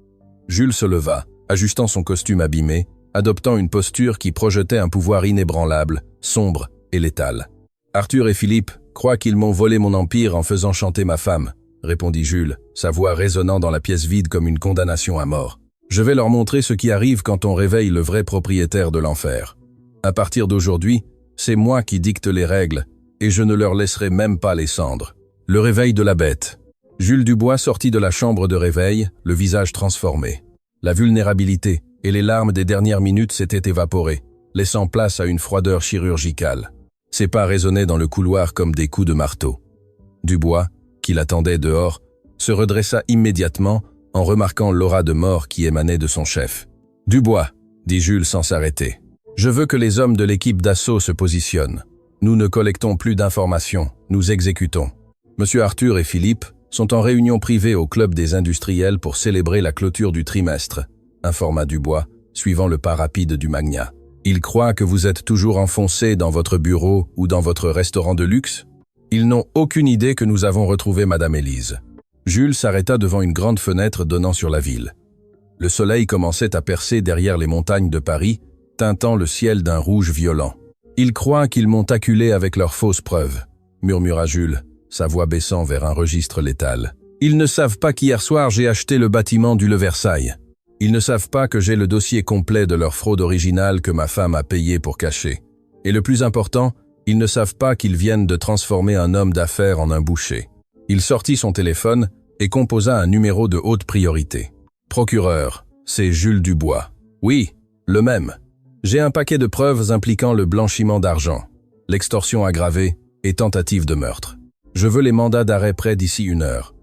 Jules se leva, ajustant son costume abîmé, adoptant une posture qui projetait un pouvoir inébranlable, sombre et létal. « Arthur et Philippe croient qu'ils m'ont volé mon empire en faisant chanter ma femme, » répondit Jules, sa voix résonnant dans la pièce vide comme une condamnation à mort. « Je vais leur montrer ce qui arrive quand on réveille le vrai propriétaire de l'enfer. À partir d'aujourd'hui, c'est moi qui dicte les règles, et je ne leur laisserai même pas les cendres. » Le réveil de la bête. Jules Dubois sortit de la chambre de réveil, le visage transformé. La vulnérabilité et les larmes des dernières minutes s'étaient évaporées, laissant place à une froideur chirurgicale. Ses pas résonnaient dans le couloir comme des coups de marteau. Dubois, qui l'attendait dehors, se redressa immédiatement en remarquant l'aura de mort qui émanait de son chef. « Dubois », dit Jules sans s'arrêter, « je veux que les hommes de l'équipe d'assaut se positionnent. Nous ne collectons plus d'informations, nous exécutons. Monsieur Arthur et Philippe sont en réunion privée au club des industriels pour célébrer la clôture du trimestre, informa Dubois, suivant le pas rapide du magnat. Ils croient que vous êtes toujours enfoncé dans votre bureau ou dans votre restaurant de luxe? Ils n'ont aucune idée que nous avons retrouvé Madame Élise. Jules s'arrêta devant une grande fenêtre donnant sur la ville. Le soleil commençait à percer derrière les montagnes de Paris, teintant le ciel d'un rouge violent. Ils croient qu'ils m'ont acculé avec leurs fausses preuves, murmura Jules, sa voix baissant vers un registre létal. Ils ne savent pas qu'hier soir j'ai acheté le bâtiment du Le Versailles. Ils ne savent pas que j'ai le dossier complet de leur fraude originale que ma femme a payé pour cacher. Et le plus important, ils ne savent pas qu'ils viennent de transformer un homme d'affaires en un boucher. Il sortit son téléphone et composa un numéro de haute priorité. Procureur, c'est Jules Dubois. Oui, le même. J'ai un paquet de preuves impliquant le blanchiment d'argent, l'extorsion aggravée et tentative de meurtre. Je veux les mandats d'arrêt prêts d'ici 1 heure.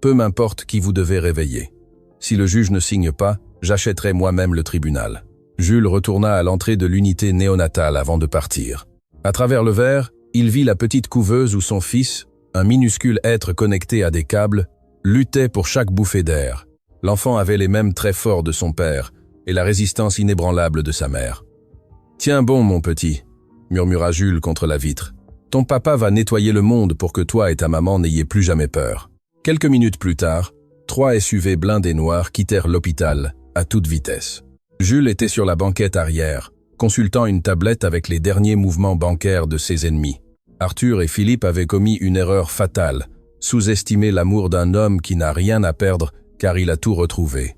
Peu m'importe qui vous devez réveiller. Si le juge ne signe pas, j'achèterai moi-même le tribunal. Jules retourna à l'entrée de l'unité néonatale avant de partir. À travers le verre, il vit la petite couveuse où son fils, un minuscule être connecté à des câbles, luttait pour chaque bouffée d'air. L'enfant avait les mêmes traits forts de son père et la résistance inébranlable de sa mère. « Tiens bon, mon petit », murmura Jules contre la vitre. « Ton papa va nettoyer le monde pour que toi et ta maman n'ayez plus jamais peur. » Quelques minutes plus tard, 3 SUV blindés noirs quittèrent l'hôpital à toute vitesse. Jules était sur la banquette arrière, consultant une tablette avec les derniers mouvements bancaires de ses ennemis. Arthur et Philippe avaient commis une erreur fatale, sous-estimer l'amour d'un homme qui n'a rien à perdre car il a tout retrouvé.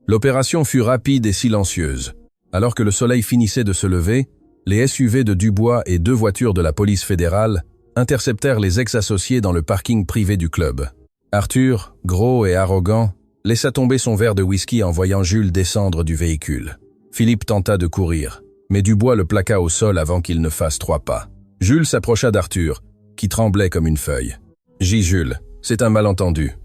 L'opération fut rapide et silencieuse. Alors que le soleil finissait de se lever, les SUV de Dubois et 2 voitures de la police fédérale interceptèrent les ex-associés dans le parking privé du club. Arthur, gros et arrogant, laissa tomber son verre de whisky en voyant Jules descendre du véhicule. Philippe tenta de courir, mais Dubois le plaqua au sol avant qu'il ne fasse 3 pas. Jules s'approcha d'Arthur, qui tremblait comme une feuille. « Jules, c'est un malentendu. »«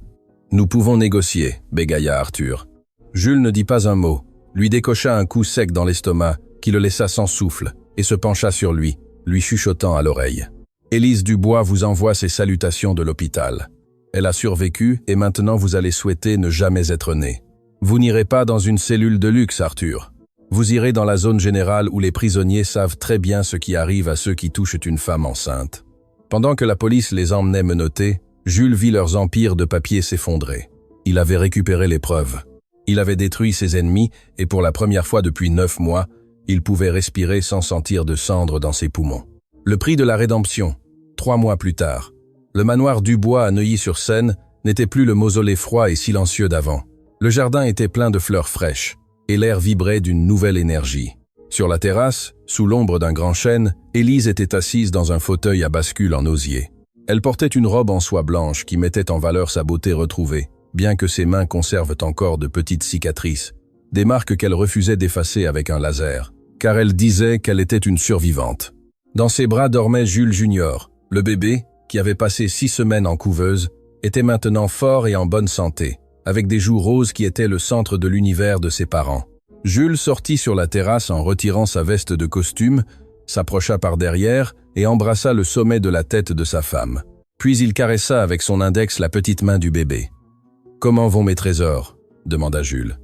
Nous pouvons négocier, » bégaya Arthur. Jules ne dit pas un mot, lui décocha un coup sec dans l'estomac qui le laissa sans souffle et se pencha sur lui, lui chuchotant à l'oreille. « Élise Dubois vous envoie ses salutations de l'hôpital. Elle a survécu et maintenant vous allez souhaiter ne jamais être né. Vous n'irez pas dans une cellule de luxe, Arthur. Vous irez dans la zone générale où les prisonniers savent très bien ce qui arrive à ceux qui touchent une femme enceinte. Pendant que la police les emmenait menottés, Jules vit leurs empires de papier s'effondrer. Il avait récupéré les preuves. Il avait détruit ses ennemis et pour la première fois depuis 9 mois, il pouvait respirer sans sentir de cendres dans ses poumons. Le prix de la rédemption, 3 mois plus tard. Le manoir Dubois à Neuilly-sur-Seine n'était plus le mausolée froid et silencieux d'avant. Le jardin était plein de fleurs fraîches et l'air vibrait d'une nouvelle énergie. Sur la terrasse, sous l'ombre d'un grand chêne, Élise était assise dans un fauteuil à bascule en osier. Elle portait une robe en soie blanche qui mettait en valeur sa beauté retrouvée, bien que ses mains conservent encore de petites cicatrices, des marques qu'elle refusait d'effacer avec un laser, car elle disait qu'elle était une survivante. Dans ses bras dormait Jules Junior. Le bébé, qui avait passé 6 semaines en couveuse, était maintenant fort et en bonne santé, avec des joues roses qui étaient le centre de l'univers de ses parents. Jules sortit sur la terrasse en retirant sa veste de costume, s'approcha par derrière et embrassa le sommet de la tête de sa femme. Puis il caressa avec son index la petite main du bébé. « Comment vont mes trésors ?» demanda Jules.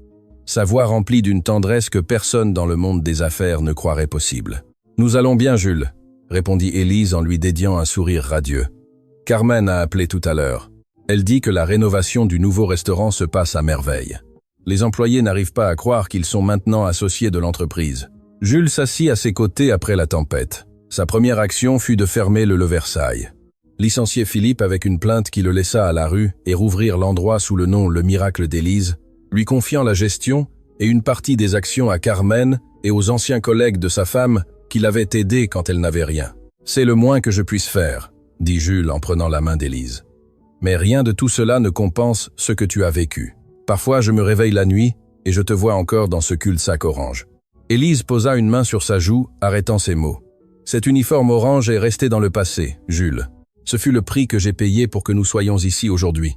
Sa voix remplie d'une tendresse que personne dans le monde des affaires ne croirait possible. « Nous allons bien, Jules », répondit Élise en lui dédiant un sourire radieux. « Carmen a appelé tout à l'heure. Elle dit que la rénovation du nouveau restaurant se passe à merveille. Les employés n'arrivent pas à croire qu'ils sont maintenant associés de l'entreprise. » Jules s'assit à ses côtés après la tempête. Sa première action fut de fermer le Versailles. Licencier Philippe avec une plainte qui le laissa à la rue et rouvrir l'endroit sous le nom Le Miracle d'Élise, lui confiant la gestion et une partie des actions à Carmen et aux anciens collègues de sa femme qui l'avaient aidée quand elle n'avait rien. « C'est le moins que je puisse faire », dit Jules en prenant la main d'Élise. « Mais rien de tout cela ne compense ce que tu as vécu. Parfois je me réveille la nuit et je te vois encore dans ce cul-de-sac orange. » Élise posa une main sur sa joue, arrêtant ses mots. « Cet uniforme orange est resté dans le passé, Jules. Ce fut le prix que j'ai payé pour que nous soyons ici aujourd'hui.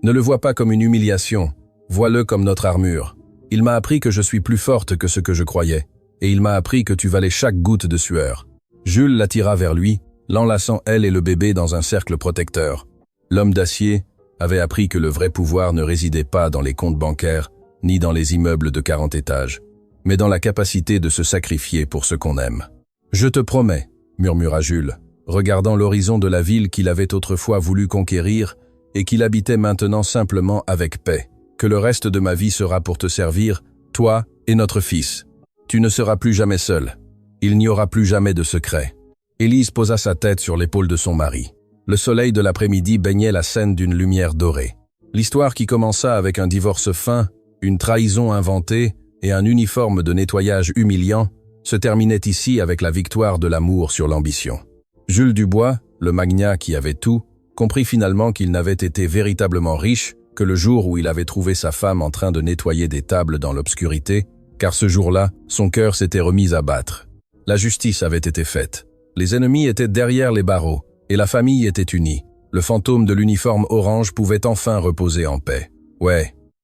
Ne le vois pas comme une humiliation, vois-le comme notre armure. Il m'a appris que je suis plus forte que ce que je croyais, et il m'a appris que tu valais chaque goutte de sueur. » Jules l'attira vers lui, l'enlaçant elle et le bébé dans un cercle protecteur. L'homme d'acier avait appris que le vrai pouvoir ne résidait pas dans les comptes bancaires, ni dans les immeubles de 40 étages, mais dans la capacité de se sacrifier pour ce qu'on aime. « Je te promets, » murmura Jules, regardant l'horizon de la ville qu'il avait autrefois voulu conquérir et qu'il habitait maintenant simplement avec paix, que le reste de ma vie sera pour te servir, toi et notre fils. Tu ne seras plus jamais seul. Il n'y aura plus jamais de secret. » Élise posa sa tête sur l'épaule de son mari. Le soleil de l'après-midi baignait la scène d'une lumière dorée. L'histoire qui commença avec un divorce fin, une trahison inventée et un uniforme de nettoyage humiliant se terminait ici avec la victoire de l'amour sur l'ambition. Jules Dubois, le magnat qui avait tout, comprit finalement qu'il n'avait été véritablement riche que le jour où il avait trouvé sa femme en train de nettoyer des tables dans l'obscurité, car ce jour-là, son cœur s'était remis à battre. La justice avait été faite. Les ennemis étaient derrière les barreaux, et la famille était unie. Le fantôme de l'uniforme orange pouvait enfin reposer en paix. Ouais,